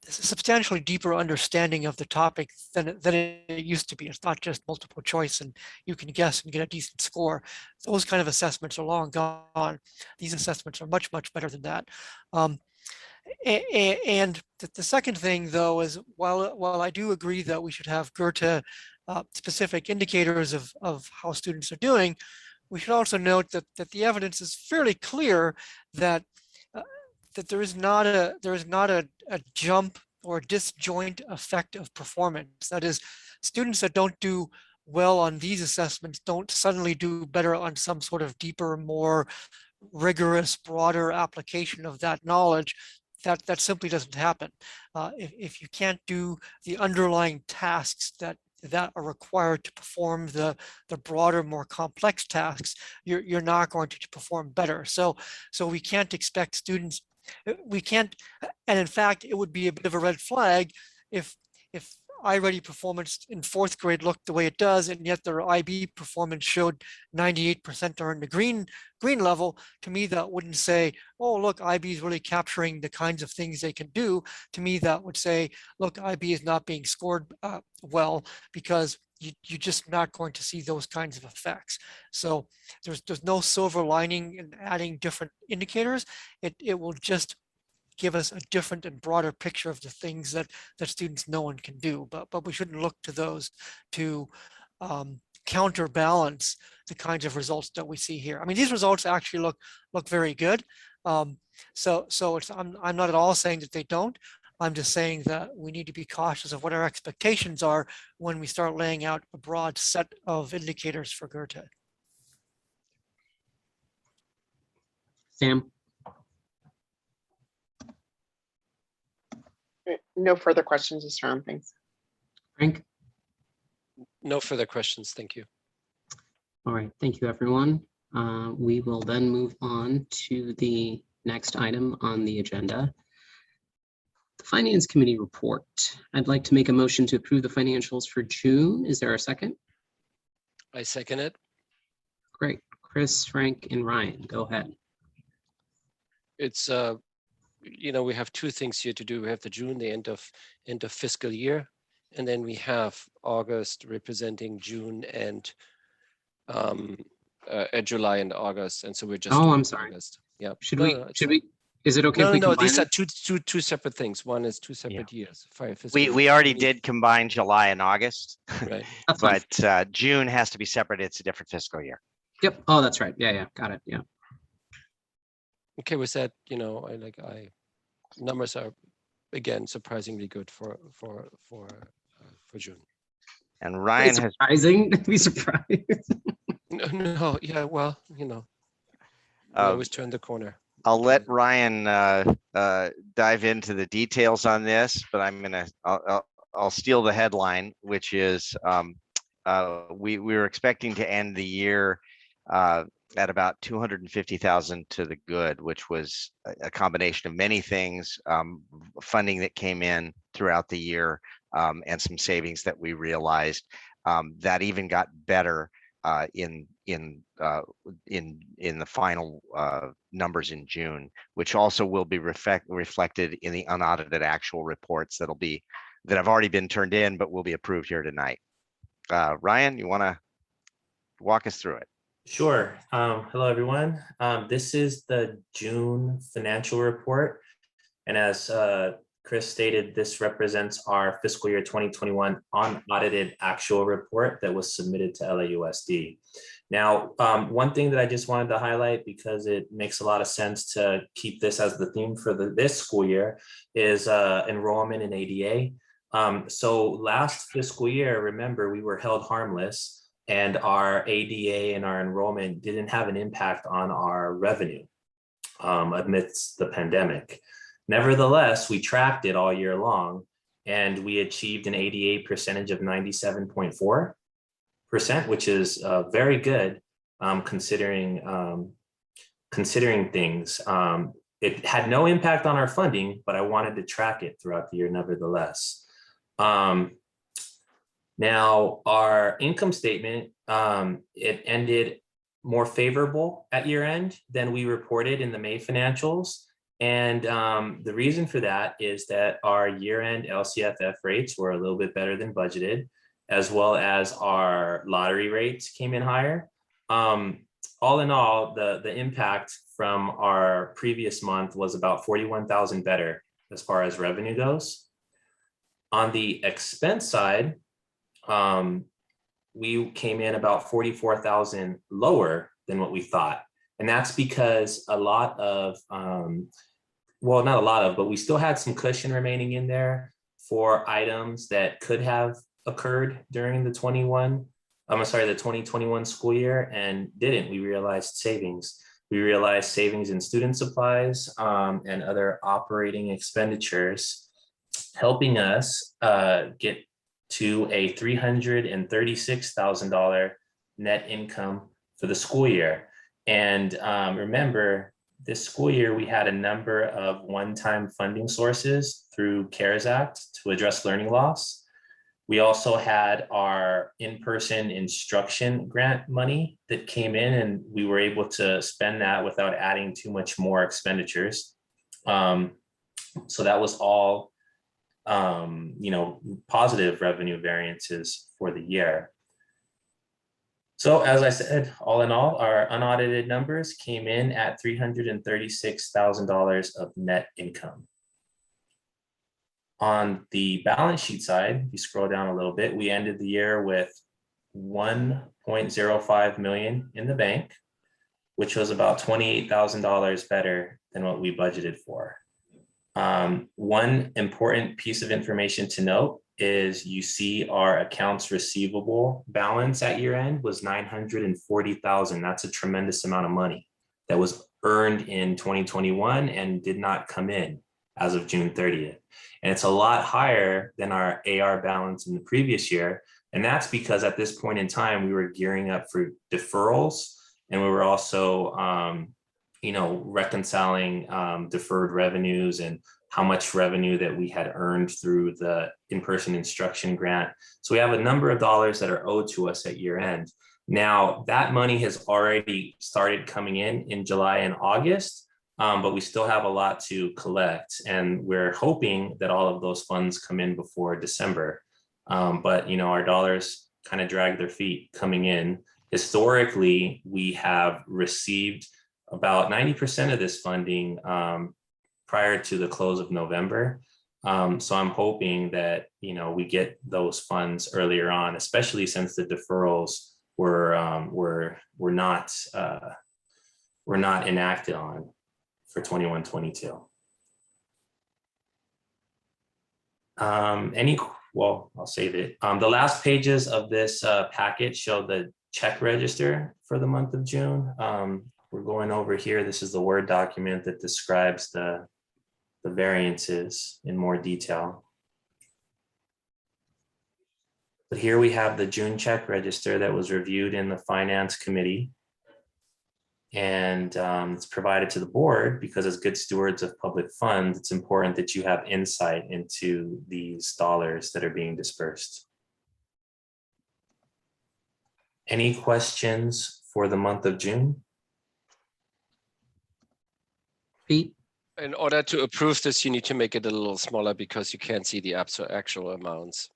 substantially deeper understanding of the topic than it used to be. It's not just multiple choice and you can guess and get a decent score. Those kind of assessments are long gone. These assessments are much, much better than that. And the second thing, though, is while I do agree that we should have Goethe specific indicators of how students are doing, we should also note that the evidence is fairly clear that that there is not a jump or disjoint effect of performance. That is, students that don't do well on these assessments don't suddenly do better on some sort of deeper, more rigorous, broader application of that knowledge. That simply doesn't happen. If you can't do the underlying tasks that are required to perform the broader, more complex tasks, you're not going to perform better. So we can't expect students. We can't, and in fact, it would be a bit of a red flag if iReady performance in 4th grade looked the way it does, and yet their IB performance showed 98% are in the green level. To me, that wouldn't say, oh, look, IB is really capturing the kinds of things they can do. To me, that would say, look, IB is not being scored well, because you're just not going to see those kinds of effects. So there's no silver lining in adding different indicators. It will just give us a different and broader picture of the things that students know and can do. But we shouldn't look to those to counterbalance the kinds of results that we see here. I mean, these results actually look very good. So it's, I'm not at all saying that they don't. I'm just saying that we need to be cautious of what our expectations are when we start laying out a broad set of indicators for Goethe. Sam? No further questions this round, thanks. Frank? No further questions. Thank you. All right, thank you, everyone. We will then move on to the next item on the agenda. The Finance Committee report. I'd like to make a motion to approve the financials for June. Is there a second? I second it. Great. Chris, Frank, and Ryan, go ahead. It's we have two things here to do. We have the June, the end of fiscal year, and then we have August representing June and July and August, and so we're just. Oh, doing I'm sorry. August. Yeah. Should we? Is it okay? No, if we no. combine These them? are two separate things. One is two separate years. We already did combine July and August, Right. That's fine. but June has to be separate. It's a different fiscal year. Yep. Oh, that's right. Yeah. Got it. Yeah. Okay, with that, numbers are again surprisingly good for June. And Ryan has Surprising. Be surprised. No, yeah, well, we always turn the corner. I'll let Ryan dive into the details on this, but I'll steal the headline, which is we were expecting to end the year at about 250,000 to the good, which was a combination of many things, funding that came in throughout the year, and some savings that we realized that even got better in the final numbers in June, which also will be reflected in the unaudited actual reports that have already been turned in, but will be approved here tonight. Ryan, you want to walk us through it? Sure. Hello, everyone. This is the June financial report. And as Chris stated, this represents our fiscal year 2021 unaudited actual report that was submitted to LAUSD. Now, one thing that I just wanted to highlight, because it makes a lot of sense to keep this as the theme for this school year, is enrollment in ADA. So last fiscal year, remember, we were held harmless, and our ADA and our enrollment didn't have an impact on our revenue amidst the pandemic. Nevertheless, we tracked it all year long, and we achieved an ADA percentage of 97.4%, which is very good considering things. it had no impact on our funding, but I wanted to track it throughout the year nevertheless. Now, our income statement, it ended more favorable at year end than we reported in the May financials. And the reason for that is that our year end LCFF rates were a little bit better than budgeted, as well as our lottery rates came in higher. All in all, the impact from our previous month was about 41,000 better as far as revenue goes. On the expense side, we came in about 44,000 lower than what we thought. And that's because a lot of, well, not a lot of, but we still had some cushion remaining in there for items that could have occurred during the 2021 school year and didn't. We realized savings. We realized savings in student supplies and other operating expenditures, helping us get to a $336,000 net income for the school year. And remember, this school year, we had a number of one-time funding sources through CARES Act to address learning loss. We also had our in-person instruction grant money that came in, and we were able to spend that without adding too much more expenditures. So that was all positive revenue variances for the year. So as I said, all in all, our unaudited numbers came in at $336,000 of net income. On the balance sheet side, you scroll down a little bit, we ended the year with $1.05 million in the bank, which was about $28,000 better than what we budgeted for. One important piece of information to note is you see our accounts receivable balance at year end was $940,000. That's a tremendous amount of money that was earned in 2021 and did not come in as of June 30th. And it's a lot higher than our AR balance in the previous year. And that's because at this point in time, we were gearing up for deferrals, and we were also reconciling deferred revenues and how much revenue that we had earned through the in-person instruction grant. So we have a number of dollars that are owed to us at year end. Now, that money has already started coming in July and August, but we still have a lot to collect. And we're hoping that all of those funds come in before December. But our dollars kind of drag their feet coming in. Historically, we have received about 90% of this funding prior to the close of November. So I'm hoping that, we get those funds earlier on, especially since the deferrals were not enacted on for 21-22. I'll save it. The last pages of this packet show the check register for the month of June. We're going over here. This is the Word document that describes the variances in more detail. But here we have the June check register that was reviewed in the Finance Committee. And it's provided to the board because as good stewards of public funds, it's important that you have insight into these dollars that are being dispersed. Any questions for the month of June? Pete? In order to approve this, you need to make it a little smaller because you can't see the actual amounts,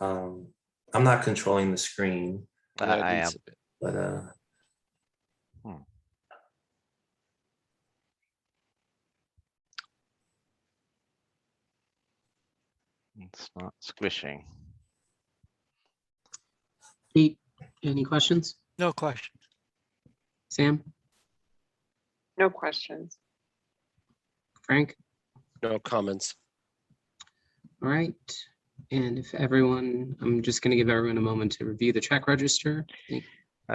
I'm not controlling the screen, I am. but It's not squishing. Pete, any questions? No question. Sam? No questions. Frank? No comments. All right. And if everyone, I'm just going to give everyone a moment to review the check register.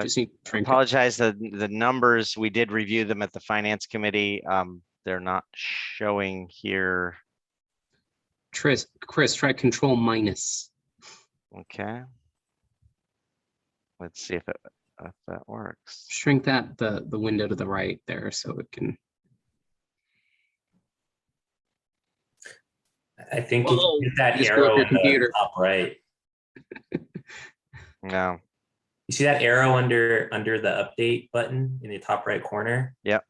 Just need Frank. Apologize, the numbers, we did review them at the Finance Committee. They're not showing here. Chris, try control minus. Okay. Let's see if that works. Shrink that the window to the right there so it can I think if Whoa, you hit that you just blew up arrow your in the computer. top right, No, you see that arrow under the update button in the top right corner? Yep.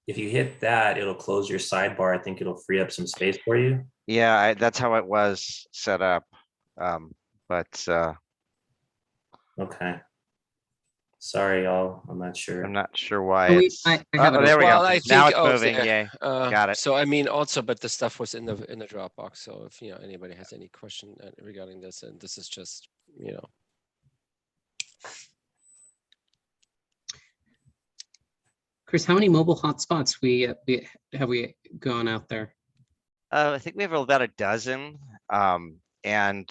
If you hit that, it'll close your sidebar. I think it'll free up some space for you. yeah, that's how it was set up. But Okay. Sorry, y'all. I'm not sure. I'm not sure why Oh, wait, it's. I have it there we Well, go. I think, Now it's oh, moving. there. Yay. Got it. So I mean, also, but the stuff was in the Dropbox. So if anybody has any question regarding this, and this is just Chris, how many mobile hotspots have we gone out there? I think we have about a dozen, and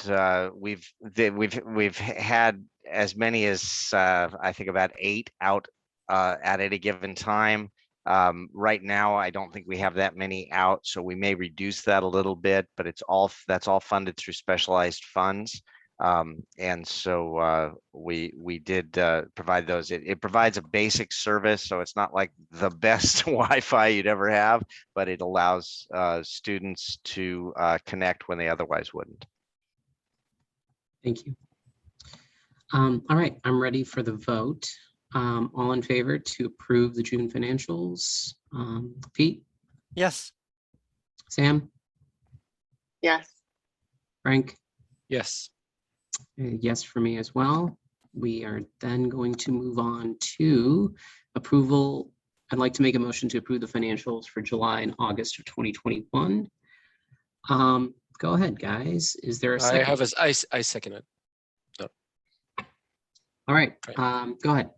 we've had as many as I think about 8 out at any given time. Right now, I don't think we have that many out, so we may reduce that a little bit, but that's all funded through specialized funds. And so we did provide those. It provides a basic service, so it's not like the best Wi-Fi you'd ever have, but it allows students to connect when they otherwise wouldn't. Thank you. All right, I'm ready for the vote. All in favor to approve the June financials? Pete, Yes. Sam, Yes. Frank? yes. Yes for me as well. We are then going to move on to approval. I'd like to make a motion to approve the financials for July and August of 2021. Go ahead, guys. Is there a I have second? I second it. All right, go ahead.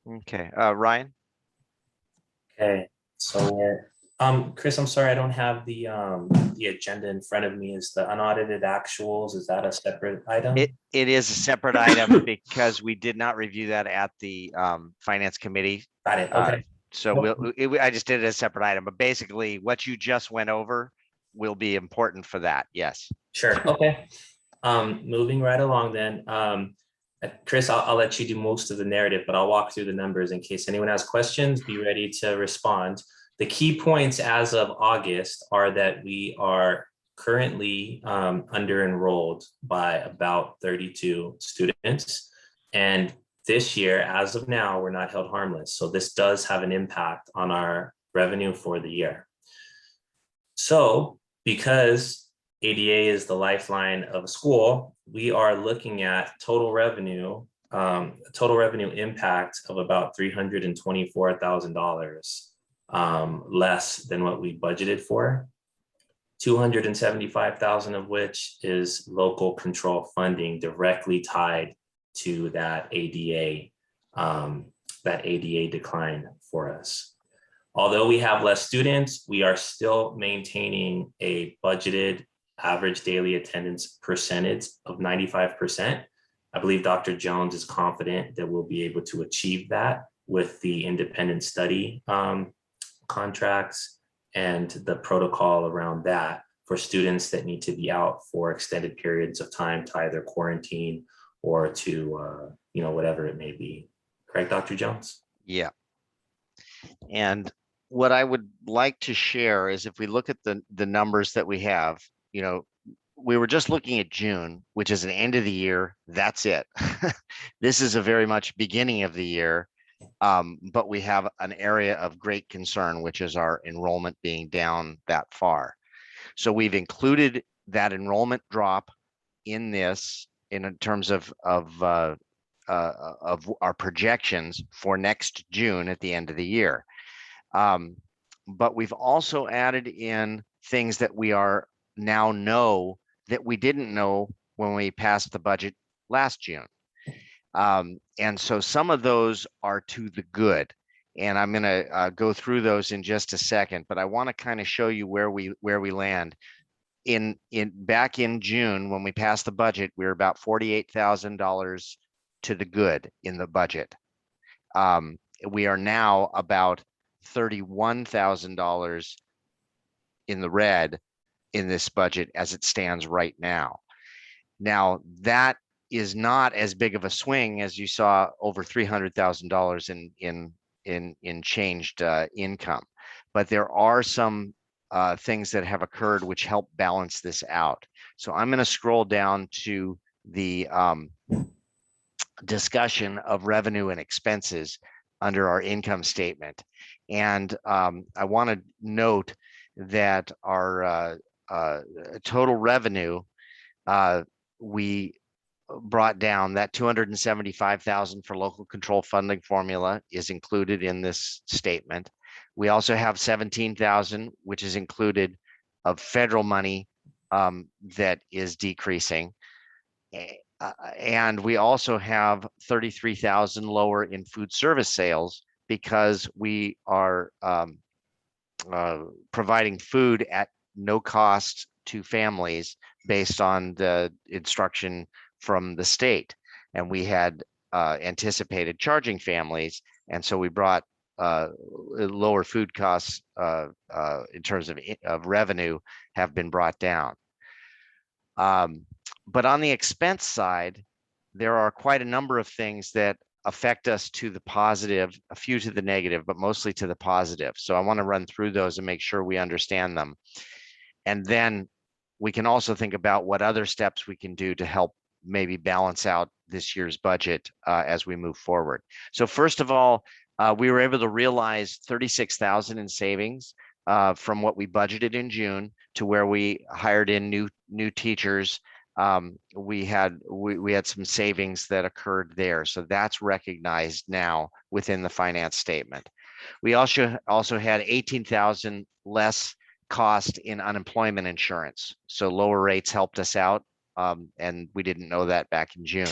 Okay, Ryan. Okay, so Chris, I'm sorry, I don't have the agenda in front of me. Is the unaudited actuals, is that a separate item? It is a separate item because we did not review that at the finance committee. Got it, okay. So I just did it as a separate item, but basically what you just went over will be important for that. Yes. Sure, okay. Moving right along then. Chris, I'll let you do most of the narrative, but I'll walk through the numbers in case anyone has questions. Be ready to respond. The key points as of August are that we are currently under enrolled by about 32 students. And this year, as of now, we're not held harmless. So this does have an impact on our revenue for the year. So because ADA is the lifeline of a school, we are looking at total revenue impact of about $324,000 less than what we budgeted for. 275,000 of which is local control funding directly tied to that ADA decline for us. Although we have less students, we are still maintaining a budgeted average daily attendance percentage of 95%. I believe Dr. Jones is confident that we'll be able to achieve that with the independent study contracts and the protocol around that for students that need to be out for extended periods of time to either quarantine or to, whatever it may be. Correct, Dr. Jones? Yeah. And what I would like to share is if we look at the numbers that we have, we were just looking at June, which is an end of the year. That's it. This is a very much beginning of the year. But we have an area of great concern, which is our enrollment being down that far. So we've included that enrollment drop in this in terms of our projections for next June at the end of the year. But we've also added in things that we are now know that we didn't know when we passed the budget last June. And so some of those are to the good. And I'm going to go through those in just a second, but I want to kind of show you where we land. Back in June, when we passed the budget, we were about $48,000 to the good in the budget. We are now about $31,000 in the red in this budget as it stands right now. Now that is not as big of a swing as you saw over $300,000 in changed income, but there are some things that have occurred which help balance this out. So I'm going to scroll down to the discussion of revenue and expenses under our income statement. And I want to note that our total revenue, we brought down that 275,000 for local control funding formula is included in this statement. We also have 17,000, which is included of federal money that is decreasing. And we also have 33,000 lower in food service sales because we are providing food at no cost to families based on the instruction from the state. And we had anticipated charging families. And so we brought lower food costs in terms of revenue have been brought down. But on the expense side, there are quite a number of things that affect us to the positive, a few to the negative, but mostly to the positive. So I want to run through those and make sure we understand them. And then we can also think about what other steps we can do to help maybe balance out this year's budget as we move forward. So first of all, we were able to realize 36,000 in savings from what we budgeted in June to where we hired in new teachers. We had some savings that occurred there. So that's recognized now within the finance statement. We also had 18,000 less cost in unemployment insurance. So lower rates helped us out. And we didn't know that back in June.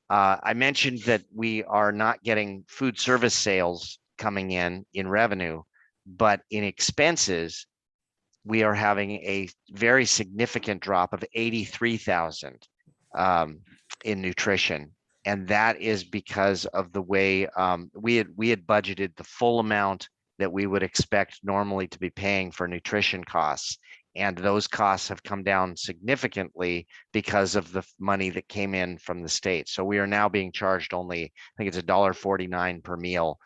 I mentioned that we are not getting food service sales coming in revenue, but in expenses, we are having a very significant drop of 83,000 in nutrition. And that is because of the way we had budgeted the full amount that we would expect normally to be paying for nutrition costs. And those costs have come down significantly because of the money that came in from the state. So we are now being charged only, I think it's $1.49 per meal.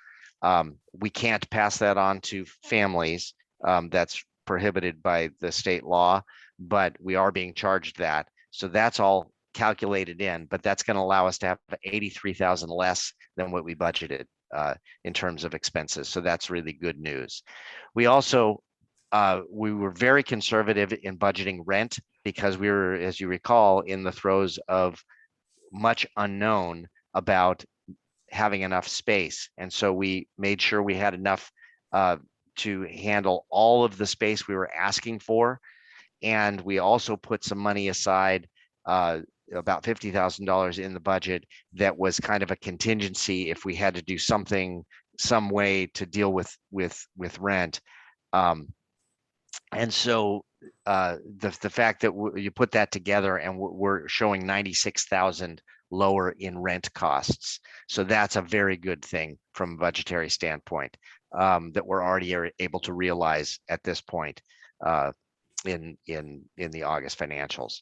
We can't pass that on to families. That's prohibited by the state law, but we are being charged that. So that's all calculated in, but that's going to allow us to have 83,000 less than what we budgeted in terms of expenses. So that's really good news. We also we were very conservative in budgeting rent because we were, as you recall, in the throes of much unknown about having enough space. And so we made sure we had enough to handle all of the space we were asking for. And we also put some money aside, about $50,000 in the budget that was kind of a contingency if we had to do something, some way to deal with rent. And so the fact that you put that together and we're showing 96,000 lower in rent costs. So that's a very good thing from a budgetary standpoint that we're already able to realize at this point in the August financials.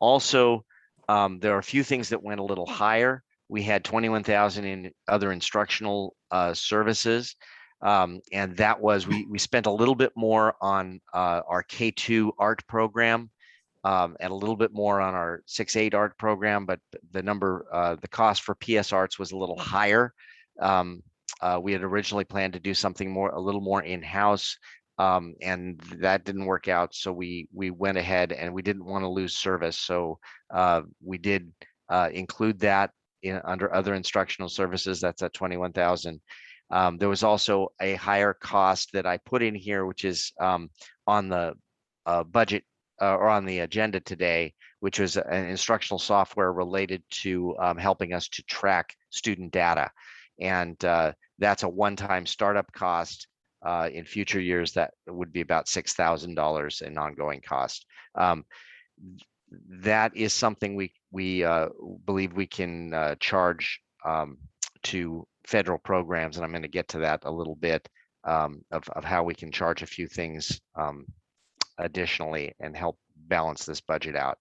Also, there are a few things that went a little higher. We had 21,000 in other instructional services. And that was, we spent a little bit more on our K2 art program and a little bit more on our 6-8 art program, but the cost for PS Arts was a little higher. We had originally planned to do something a little more in-house, and that didn't work out. So we went ahead and we didn't want to lose service. So we did include that under other instructional services. That's at 21,000. There was also a higher cost that I put in here, which is on the budget or on the agenda today, which was an instructional software related to helping us to track student data. And that's a one-time startup cost. In future years, that would be about $6,000 in ongoing cost. That is something we believe we can charge to federal programs, and I'm going to get to that a little bit of how we can charge a few things additionally and help balance this budget out.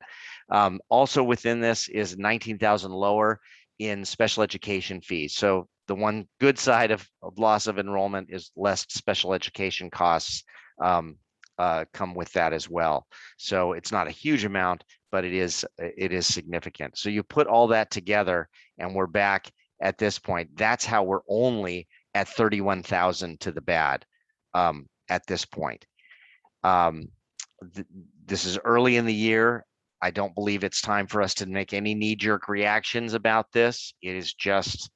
Also within this is 19,000 lower in special education fees. So the one good side of loss of enrollment is less special education costs come with that as well. So it's not a huge amount, but it is significant. So you put all that together and we're back at this point. That's how we're only at 31,000 to the bad at this point. This is early in the year. I don't believe it's time for us to make any knee-jerk reactions about this. It is just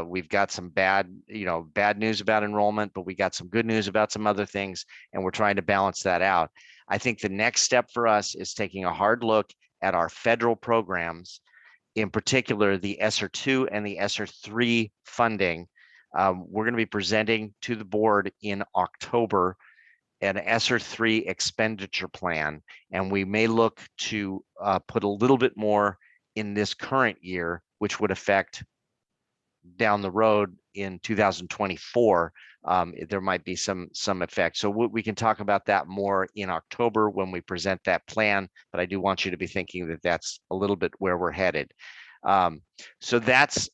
we've got some bad news about enrollment, but we got some good news about some other things, and we're trying to balance that out. I think the next step for us is taking a hard look at our federal programs, in particular the ESSER 2 and the ESSER 3 funding. We're going to be presenting to the board in October an ESSER 3 expenditure plan, and we may look to put a little bit more in this current year, which would affect down the road in 2024. There might be some effect. So we can talk about that more in October when we present that plan, but I do want you to be thinking that that's a little bit where we're headed. So that's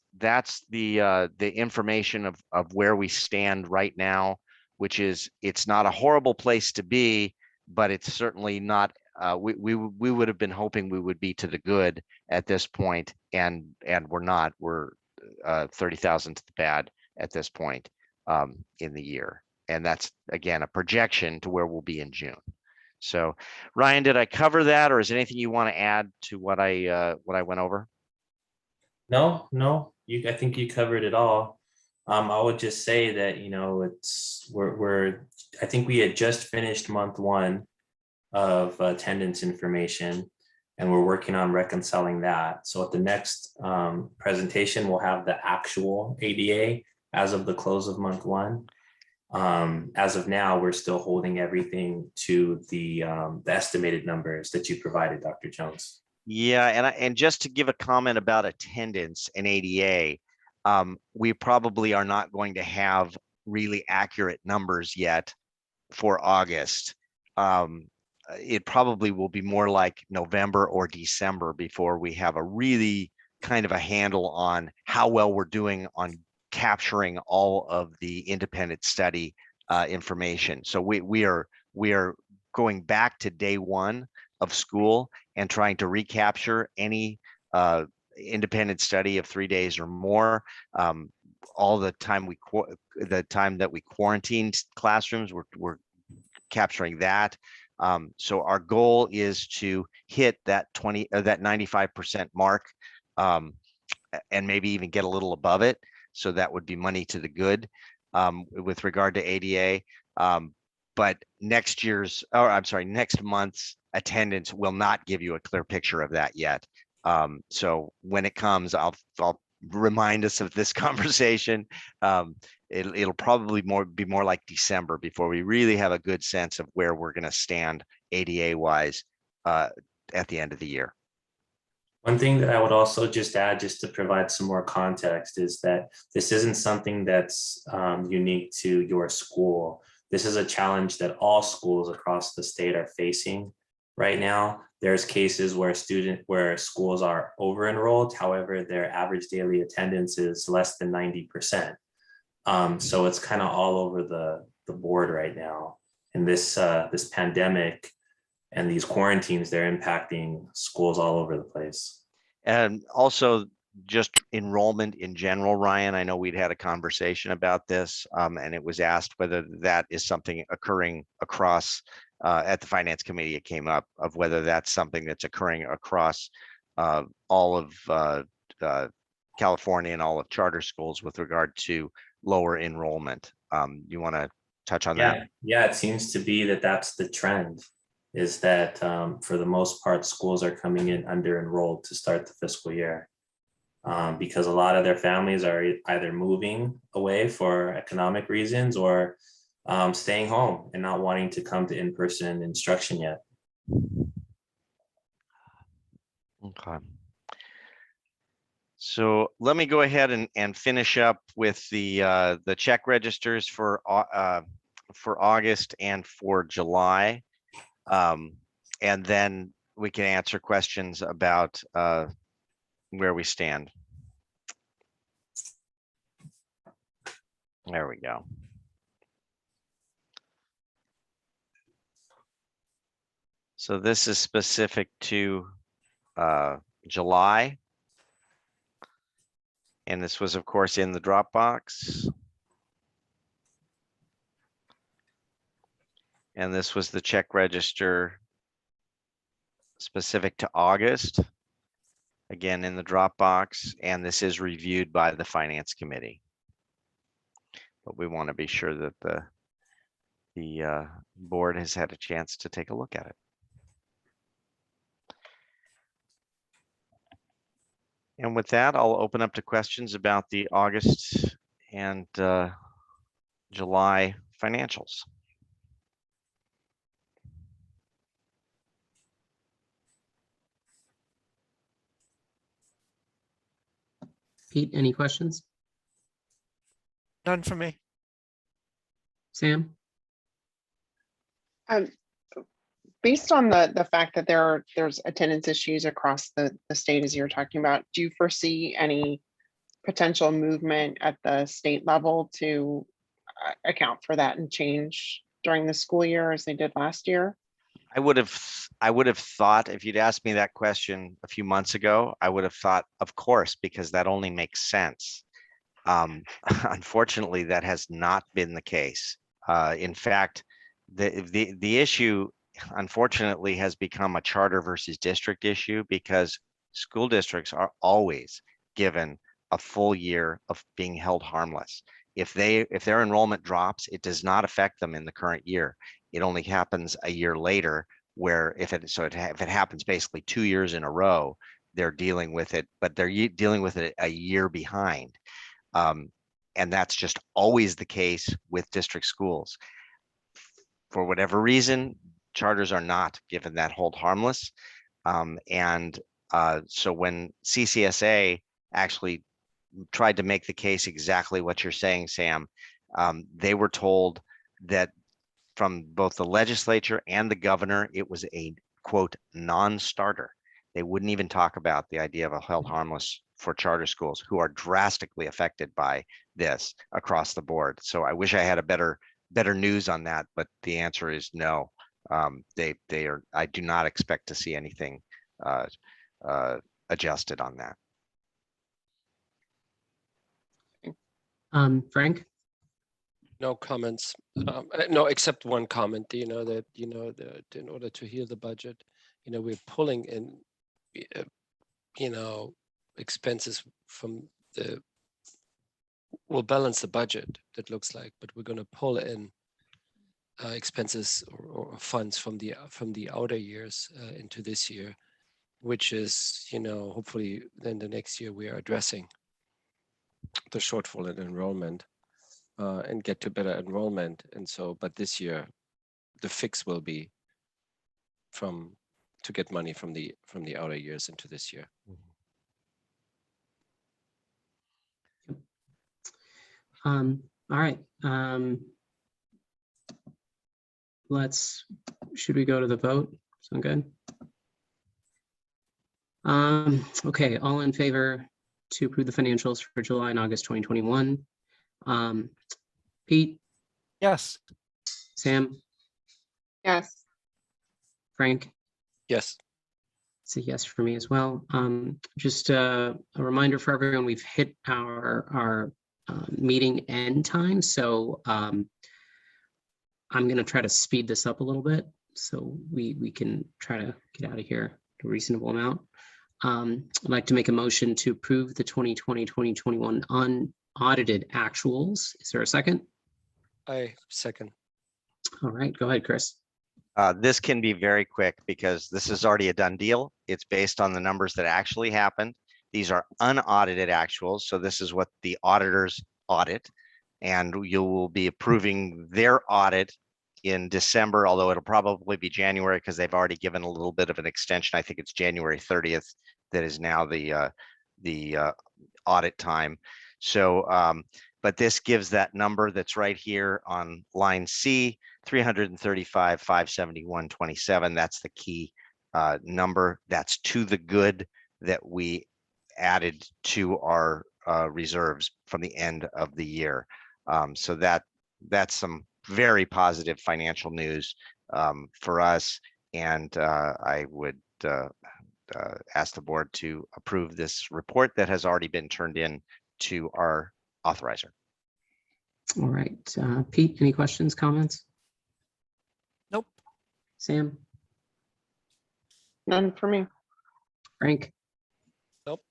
the information of where we stand right now, which is, it's not a horrible place to be, but it's certainly not, we would have been hoping we would be to the good at this point, and we're not. We're 30,000 to the bad at this point in the year. And that's, again, a projection to where we'll be in June. So Ryan, did I cover that, or is there anything you want to add to what I went over? No, I think you covered it all. I would just say that, I think we had just finished month 1 of attendance information, and we're working on reconciling that. So at the next presentation, we'll have the actual ADA as of the close of month 1. As of now, we're still holding everything to the estimated numbers that you provided, Dr. Jones. Yeah, and just to give a comment about attendance and ADA, we probably are not going to have really accurate numbers yet for August. It probably will be more like November or December before we have a really kind of a handle on how well we're doing on capturing all of the independent study information. So we are going back to day 1 of school and trying to recapture any independent study of 3 days or more. All the time that we quarantined classrooms, we're capturing that. So our goal is to hit that 95% mark, and maybe even get a little above it. So that would be money to the good with regard to ADA. But next month's attendance will not give you a clear picture of that yet. So when it comes, I'll remind us of this conversation. It'll probably be more like December before we really have a good sense of where we're going to stand ADA wise at the end of the year. One thing that I would also just add, just to provide some more context, is that this isn't something that's unique to your school. This is a challenge that all schools across the state are facing right now. There's cases where schools are over-enrolled. However, their average daily attendance is less than 90%. So it's kind of all over the board right now. And this pandemic and these quarantines, they're impacting schools all over the place. And also just enrollment in general, Ryan, I know we'd had a conversation about this, and it was asked whether that is something occurring across at the Finance Committee. It came up of whether that's something that's occurring across all of California and all of charter schools with regard to lower enrollment. You want to touch on that? Yeah, it seems to be that that's the trend, is that for the most part, schools are coming in under enrolled to start the fiscal year. Because a lot of their families are either moving away for economic reasons or staying home and not wanting to come to in-person instruction yet. Okay. So let me go ahead and finish up with the check registers for August and for July. And then we can answer questions about where we stand. There we go. So this is specific to July. And this was, of course, in the Dropbox. And this was the check register specific to August. Again, in the Dropbox, and this is reviewed by the Finance Committee. But we want to be sure that the board has had a chance to take a look at it. And with that, I'll open up to questions about the August and July financials. Pete, any questions? None for me. Sam? Based on the fact that there's attendance issues across the state as you're talking about, do you foresee any potential movement at the state level to account for that and change during the school year as they did last year? I would have thought, if you'd asked me that question a few months ago, I would have thought, of course, because that only makes sense. Unfortunately, that has not been the case. In fact, the issue, unfortunately, has become a charter versus district issue, because school districts are always given a full year of being held harmless. If their enrollment drops, it does not affect them in the current year. It only happens a year later, where if it happens basically 2 years in a row, they're dealing with it, but they're dealing with it a year behind. And that's just always the case with district schools. For whatever reason, charters are not given that hold harmless. So when CCSA actually tried to make the case exactly what you're saying, Sam, they were told that from both the legislature and the governor, it was a, quote, non-starter. They wouldn't even talk about the idea of a held harmless for charter schools, who are drastically affected by this across the board. So I wish I had a better news on that, but the answer is no. I do not expect to see anything adjusted on that. Frank? No comments. No, except one comment. That in order to heal the budget, we're pulling in, expenses from we'll balance the budget, that looks like, but we're going to pull in expenses or funds from the outer years into this year, which is, hopefully then the next year we are addressing the shortfall in enrollment and get to better enrollment. And so, but this year the fix will be to get money from the outer years into this year. All right. Should we go to the vote? Sound good? Okay, all in favor to approve the financials for July and August 2021. Pete? Yes. Sam? Yes. Frank? Yes. It's a yes for me as well. Just a reminder for everyone, we've hit our meeting end time. So I'm going to try to speed this up a little bit so we can try to get out of here a reasonable amount. I'd like to make a motion to approve the 2020-2021 unaudited actuals. Is there a second? I second. All right, go ahead, Chris. This can be very quick because this is already a done deal. It's based on the numbers that actually happened. These are unaudited actuals. So this is what the auditors audit, and you will be approving their audit in December, although it'll probably be January because they've already given a little bit of an extension. I think it's January 30th that is now the audit time. So, but this gives that number that's right here on line C, 335,571.27. That's the key number. That's to the good that we added to our reserves from the end of the year. So that's some very positive financial news for us. And I would ask the board to approve this report that has already been turned in to our authorizer. All right, Pete, any questions, comments? Nope. Sam, None for me. Frank? Nope.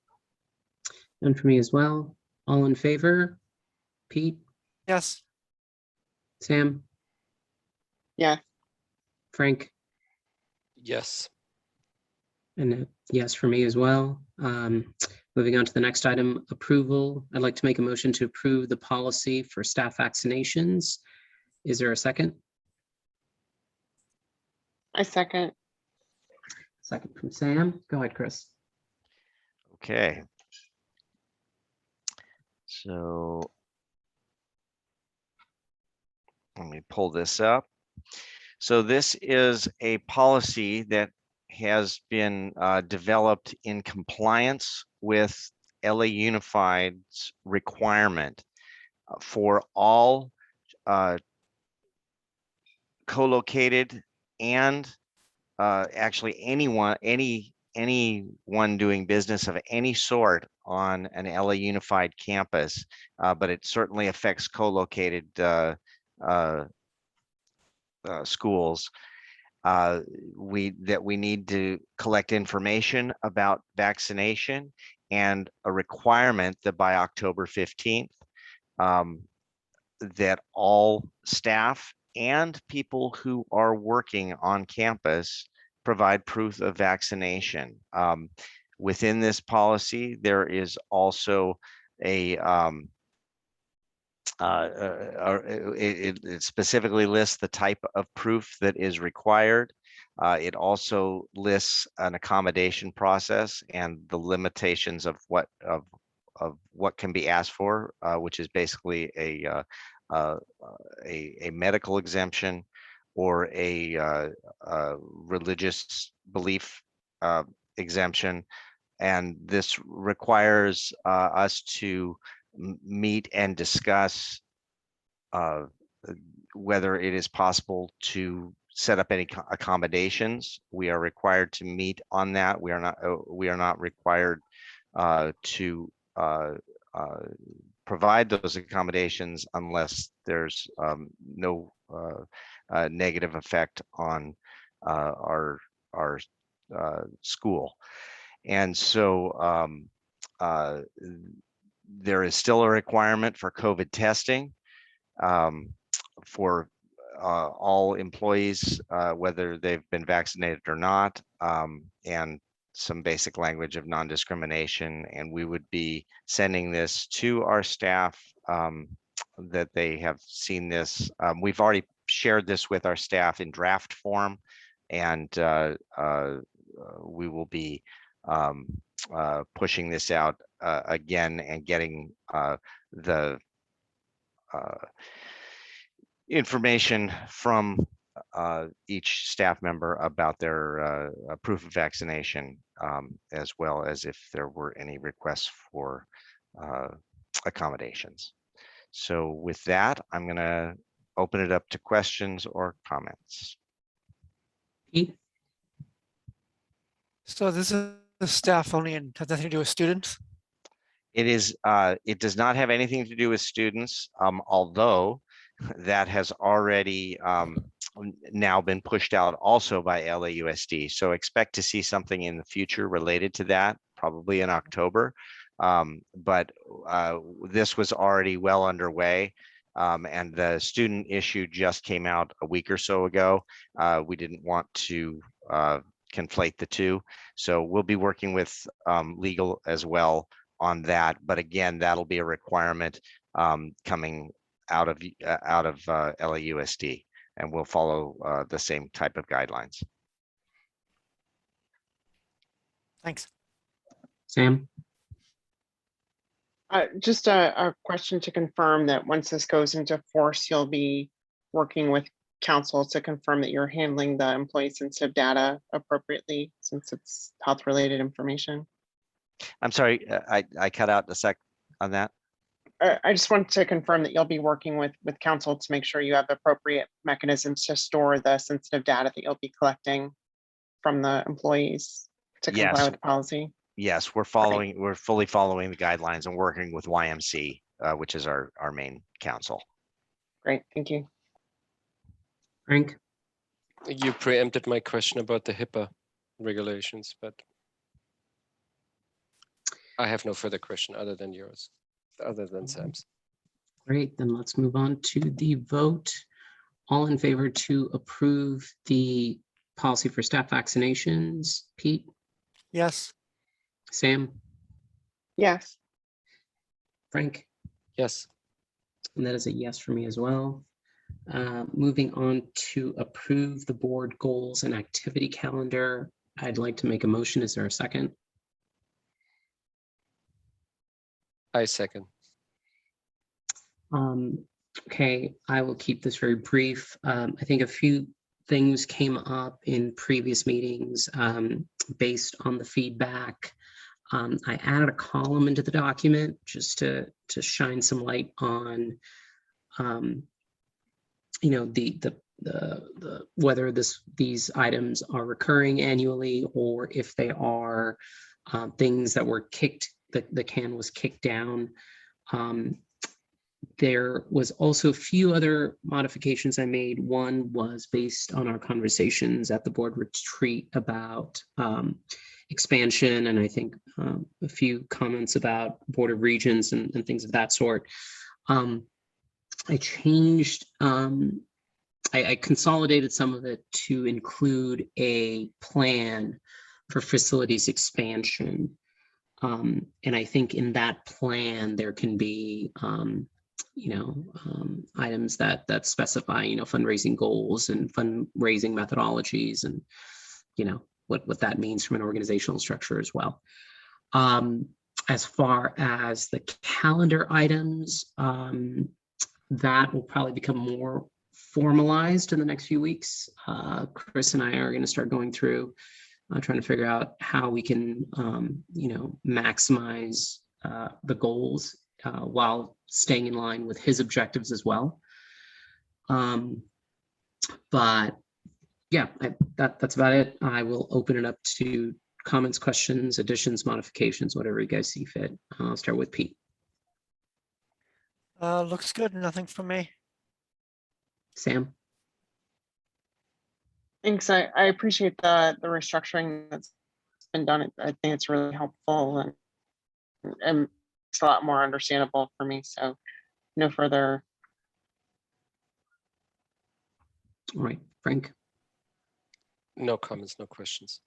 None for me as well. All in favor? Pete, Yes. Sam, Yeah, Frank, Yes. and a yes for me as well. Moving on to the next item, approval. I'd like to make a motion to approve the policy for staff vaccinations. Is there a second? I second. Second from Sam. Go ahead, Chris. Okay. So let me pull this up. So this is a policy that has been developed in compliance with LA Unified's requirement for all co-located and actually anyone doing business of any sort on an LA Unified campus, but it certainly affects co-located schools. We need to collect information about vaccination, and a requirement that by October 15th, that all staff and people who are working on campus provide proof of vaccination. Within this policy, there is also a it specifically lists the type of proof that is required. It also lists an accommodation process and the limitations of what can be asked for, which is basically a medical exemption or a religious belief exemption. And this requires us to meet and discuss whether it is possible to set up any accommodations. We are required to meet on that. We are not required to provide those accommodations unless there's no negative effect on our school. And so there is still a requirement for COVID testing for all employees, whether they've been vaccinated or not, and some basic language of non-discrimination. And we would be sending this to our staff that they have seen this. We've already shared this with our staff in draft form, and we will be pushing this out again and getting the information from each staff member about their proof of vaccination, as well as if there were any requests for accommodations. So with that, I'm going to open it up to questions or comments. Pete, So this is the staff only and has nothing to do with students? It is. It does not have anything to do with students, although that has already now been pushed out also by LAUSD. So expect to see something in the future related to that, probably in October. But this was already well underway. And the student issue just came out a week or so ago. We didn't want to conflate the two. So we'll be working with legal as well on that. But again, that'll be a requirement coming out of LAUSD, and we'll follow the same type of guidelines. Thanks. Sam, Just a question to confirm that once this goes into force, you'll be working with council to confirm that you're handling the employee sensitive data appropriately, since it's health related information. I'm sorry, I cut out a sec on that. I just want to confirm that you'll be working with council to make sure you have appropriate mechanisms to store the sensitive data that you'll be collecting from the employees to comply Yes. with the policy. Yes, we're fully following the guidelines and working with YMC, which is our main council. Great, thank you. Frank? You preempted my question about the HIPAA regulations, but I have no further question other than yours, other than Sam's. Great, then let's move on to the vote. All in favor to approve the policy for staff vaccinations? Pete? Yes. Sam? Yes, Frank? Yes, And that is a yes for me as well. Moving on to approve the board goals and activity calendar. I'd like to make a motion. Is there a second? I second. Okay, I will keep this very brief. I think a few things came up in previous meetings based on the feedback. I added a column into the document just to shine some light on, you know, the whether these items are recurring annually or if they are things that were kicked, the can was kicked down. There was also a few other modifications I made. One was based on our conversations at the board retreat about expansion, and I think a few comments about Board of Regents and things of that sort. I changed, I consolidated some of it to include a plan for facilities expansion. And I think in that plan, there can be, you know, items that specify, you know, fundraising goals and fundraising methodologies and, you know, what that means from an organizational structure as well. As far as the calendar items, that will probably become more formalized in the next few weeks. Chris and I are going to start going through trying to figure out how we can, you know, maximize the goals while staying in line with his objectives as well. But yeah, that's about it. I will open it up to comments, questions, additions, modifications, whatever you guys see fit. I'll start with Pete. Looks good. Nothing from me. Sam? thanks. I appreciate the restructuring that's been done. I think it's really helpful and it's a lot more understandable for me. So no further. All right, Frank? No comments, no questions.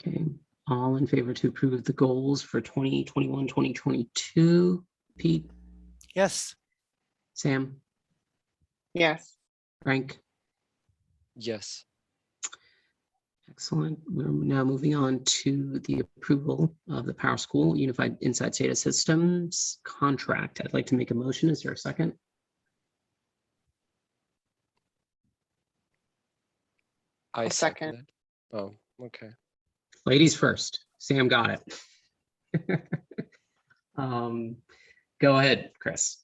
Okay, all in favor to approve the goals for 2021, 2022? Pete? Yes. Sam? Yes, Frank? Yes, Excellent. We're now moving on to the approval of the Power School Unified Inside Data Systems contract. I'd like to make a motion. Is there a second? I I'll second. that. Oh, okay. Ladies first. Sam got it. Go ahead, Chris.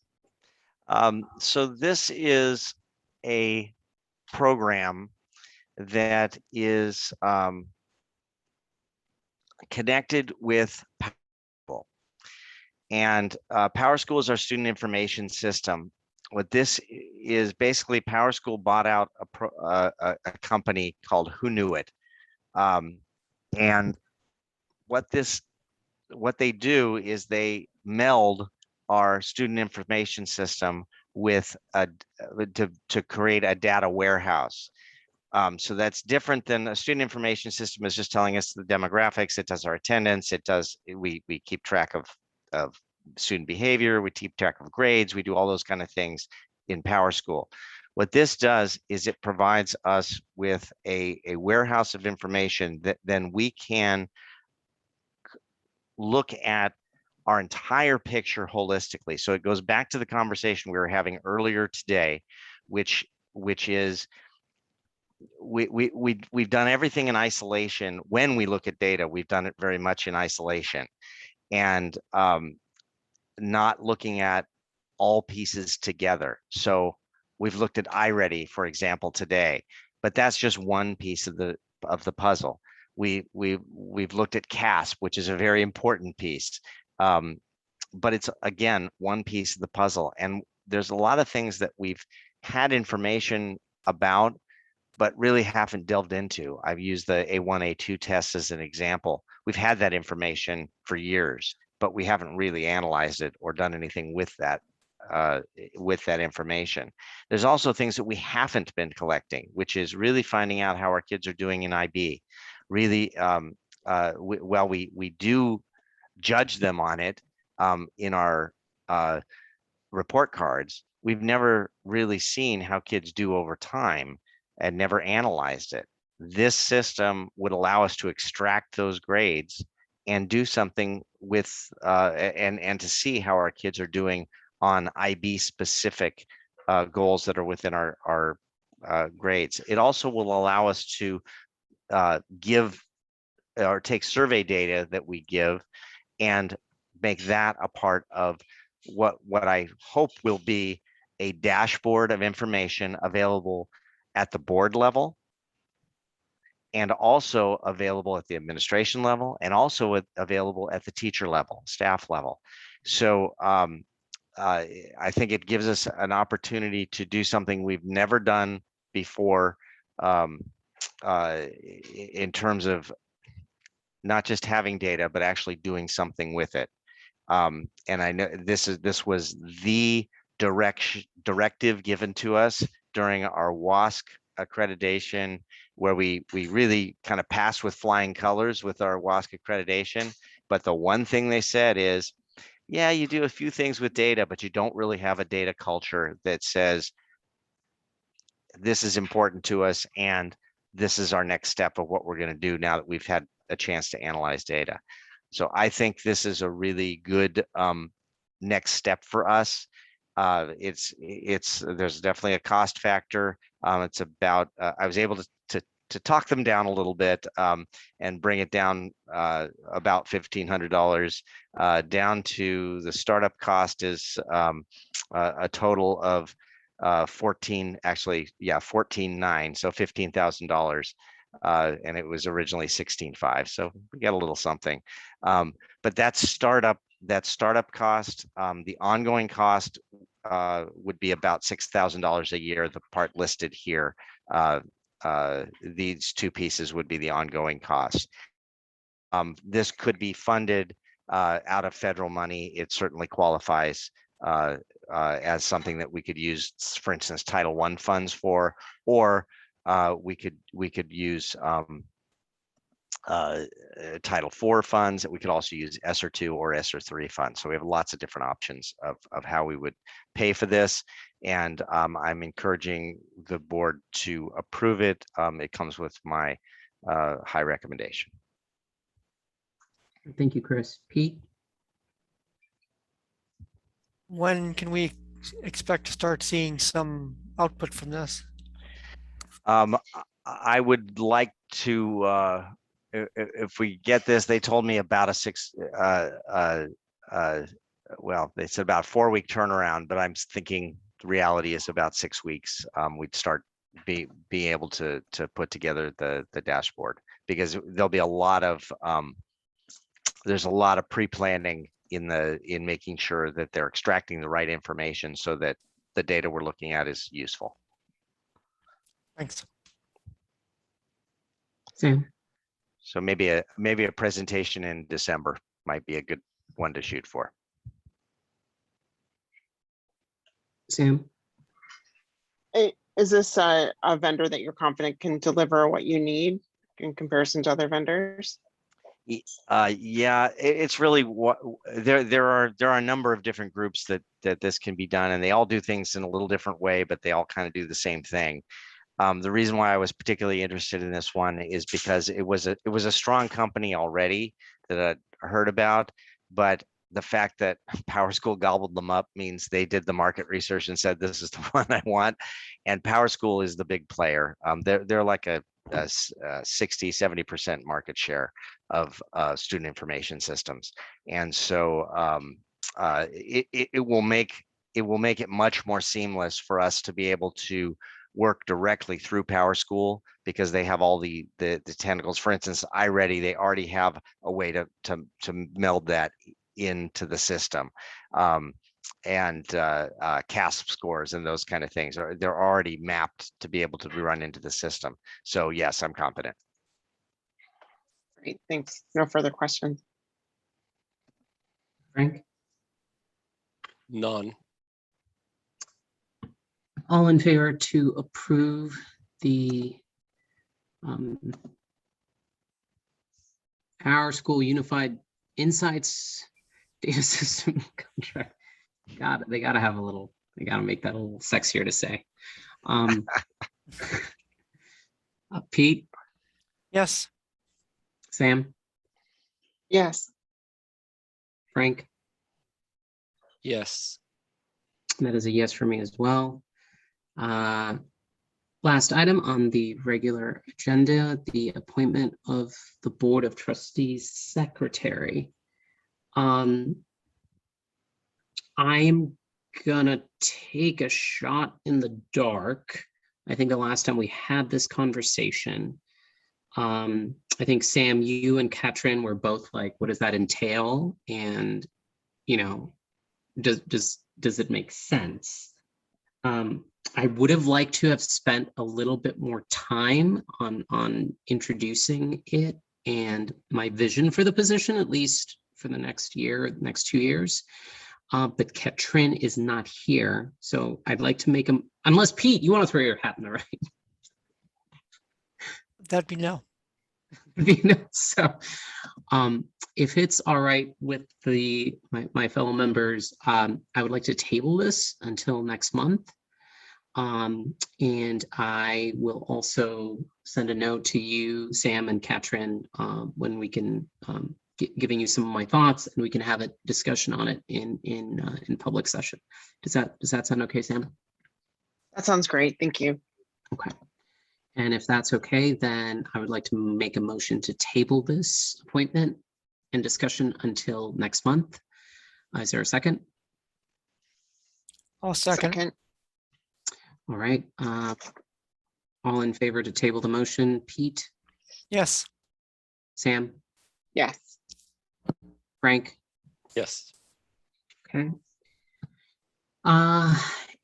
So this is a program that is connected with PowerSchool. And PowerSchool is our student information system. What this is basically, PowerSchool bought out a company called Who Knew It. And what they do is they meld our student information system with to create a data warehouse. So that's different than a student information system is just telling us the demographics. It does our attendance. It does, we keep track of student behavior. We keep track of grades. We do all those kind of things in PowerSchool. What this does is it provides us with a warehouse of information that then we can look at our entire picture holistically. So it goes back to the conversation we were having earlier today, which is we've done everything in isolation. When we look at data, we've done it very much in isolation. And not looking at all pieces together. So we've looked at iReady, for example, today, but that's just one piece of the puzzle. We've looked at CASP, which is a very important piece, but it's again one piece of the puzzle. And there's a lot of things that we've had information about, but really haven't delved into. I've used the A1, A2 test as an example. We've had that information for years, but we haven't really analyzed it or done anything with that information. There's also things that we haven't been collecting, which is really finding out how our kids are doing in IB. Really, we do judge them on it in our report cards. We've never really seen how kids do over time and never analyzed it. This system would allow us to extract those grades and do something with and to see how our kids are doing on IB specific goals that are within our grades. It also will allow us to give or take survey data that we give and make that a part of what I hope will be a dashboard of information available at the board level and also available at the administration level and also available at the teacher level, staff level. So I think it gives us an opportunity to do something we've never done before in terms of not just having data, but actually doing something with it. And I know this was the directive given to us during our WASC accreditation, where we really kind of passed with flying colors with our WASC accreditation. But the one thing they said is, yeah, you do a few things with data, but you don't really have a data culture that says this is important to us and this is our next step of what we're going to do now that we've had a chance to analyze data. So I think this is a really good next step for us. There's definitely a cost factor. It's about I was able to talk them down a little bit and bring it down about $1,500 down to the startup cost is a total of $14,900, so $15,000. And it was originally 16.5, so we got a little something. But that's startup cost. The ongoing cost would be about $6,000 a year. The part listed here, these two pieces would be the ongoing cost. This could be funded out of federal money. It certainly qualifies as something that we could use, for instance, Title I funds for, or we could use Title IV funds. We could also use ESSER II or ESSER III funds. So we have lots of different options of how we would pay for this. And I'm encouraging the board to approve it. It comes with my high recommendation. Thank you, Chris. Pete? When can we expect to start seeing some output from this? I would like to, if we get this, they told me about well, they said about 4-week turnaround, but I'm thinking the reality is about 6 weeks. We'd start being able to put together the dashboard, because there'll be a lot of there's a lot of pre-planning in making sure that they're extracting the right information so that the data we're looking at is useful. Thanks. Sam? So maybe a presentation in December might be a good one to shoot for. Sam? Is this a vendor that you're confident can deliver what you need in comparison to other vendors? Yeah, it's really what there are a number of different groups that this can be done, and they all do things in a little different way, but they all kind of do the same thing. The reason why I was particularly interested in this one is because it was a strong company already that I heard about, but the fact that PowerSchool gobbled them up means they did the market research and said, this is the one I want. And PowerSchool is the big player. They're like a 60-70% market share of student information systems. And so it will make it much more seamless for us to be able to work directly through PowerSchool because they have all the tentacles. For instance, iReady, they already have a way to meld that into the system. And CASP scores and those kind of things they're already mapped to be able to be run into the system. So yes, I'm confident. Great, thanks. No further questions. Frank, None. all in favor to approve the PowerSchool Unified Insights Data System contract? They gotta have a little, they gotta make that a little sexier to say. Pete, Yes. Sam, Yes, Frank, Yes. that is a yes for me as well. Last item on the regular agenda, the appointment of the Board of Trustees Secretary. I'm gonna take a shot in the dark. I think the last time we had this conversation, I think Sam, you and Katrin were both like, what does that entail? And, you know, does it make sense? I would have liked to have spent a little bit more time on introducing it and my vision for the position, at least for the next year, next 2 years. But Katrin is not here. So I'd like to make him, unless Pete, you want to throw your hat in the ring. That'd be no. So if it's all right with my fellow members, I would like to table this until next month. And I will also send a note to you, Sam and Katrin, when we can giving you some of my thoughts, and we can have a discussion on it in public session. Does that sound okay, Sam? that sounds great. Thank you. Okay. And if that's okay, then I would like to make a motion to table this appointment and discussion until next month. Is there a second? I'll second. All right. All in favor to table the motion? Pete, Yes. Sam, Yes, Frank? Yes. Okay.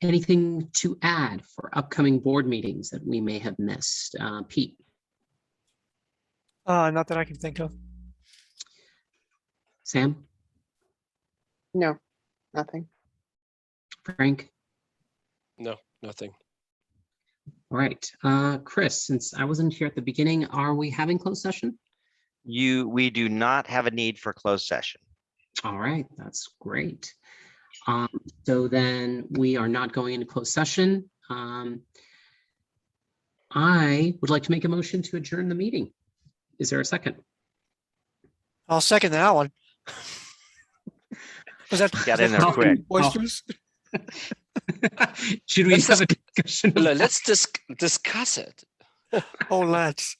Anything to add for upcoming board meetings that we may have missed? Pete, Not that I can think of. Sam, no, nothing. Frank? No, nothing. All right. Chris, since I wasn't here at the beginning, are we having closed session? We do not have a need for closed session. All right, that's great. So then we are not going into closed session. I would like to make a motion to adjourn the meeting. Is there a second? I'll second that one. Was that Got in there quick. oysters? Should we Let's have a discussion? Let's discuss it. Oh, let's.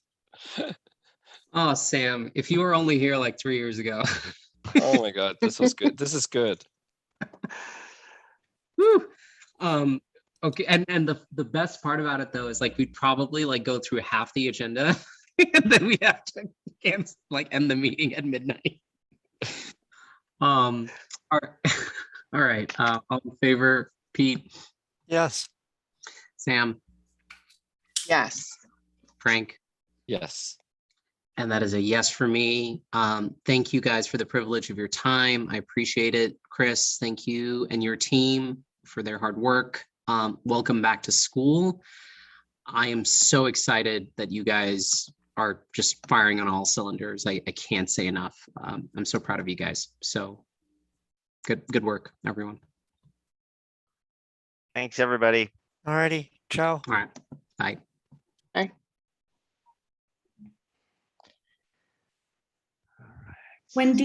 Oh, Sam, if you were only here like 3 years ago. Oh my God, this was good. This is good. Woo. Okay, and the best part about it though is like we'd probably like go through half the agenda and then we have to cancel, like end the meeting at midnight. All right. All in favor, Pete, Yes. Sam, Yes. Frank, Yes. and that is a yes for me. Thank you guys for the privilege of your time. I appreciate it. Chris, thank you and your team for their hard work. Welcome back to school. I am so excited that you guys are just firing on all cylinders. I can't say enough. I'm so proud of you guys. So good work, everyone. Thanks, everybody. All righty. Ciao. All right, bye. When did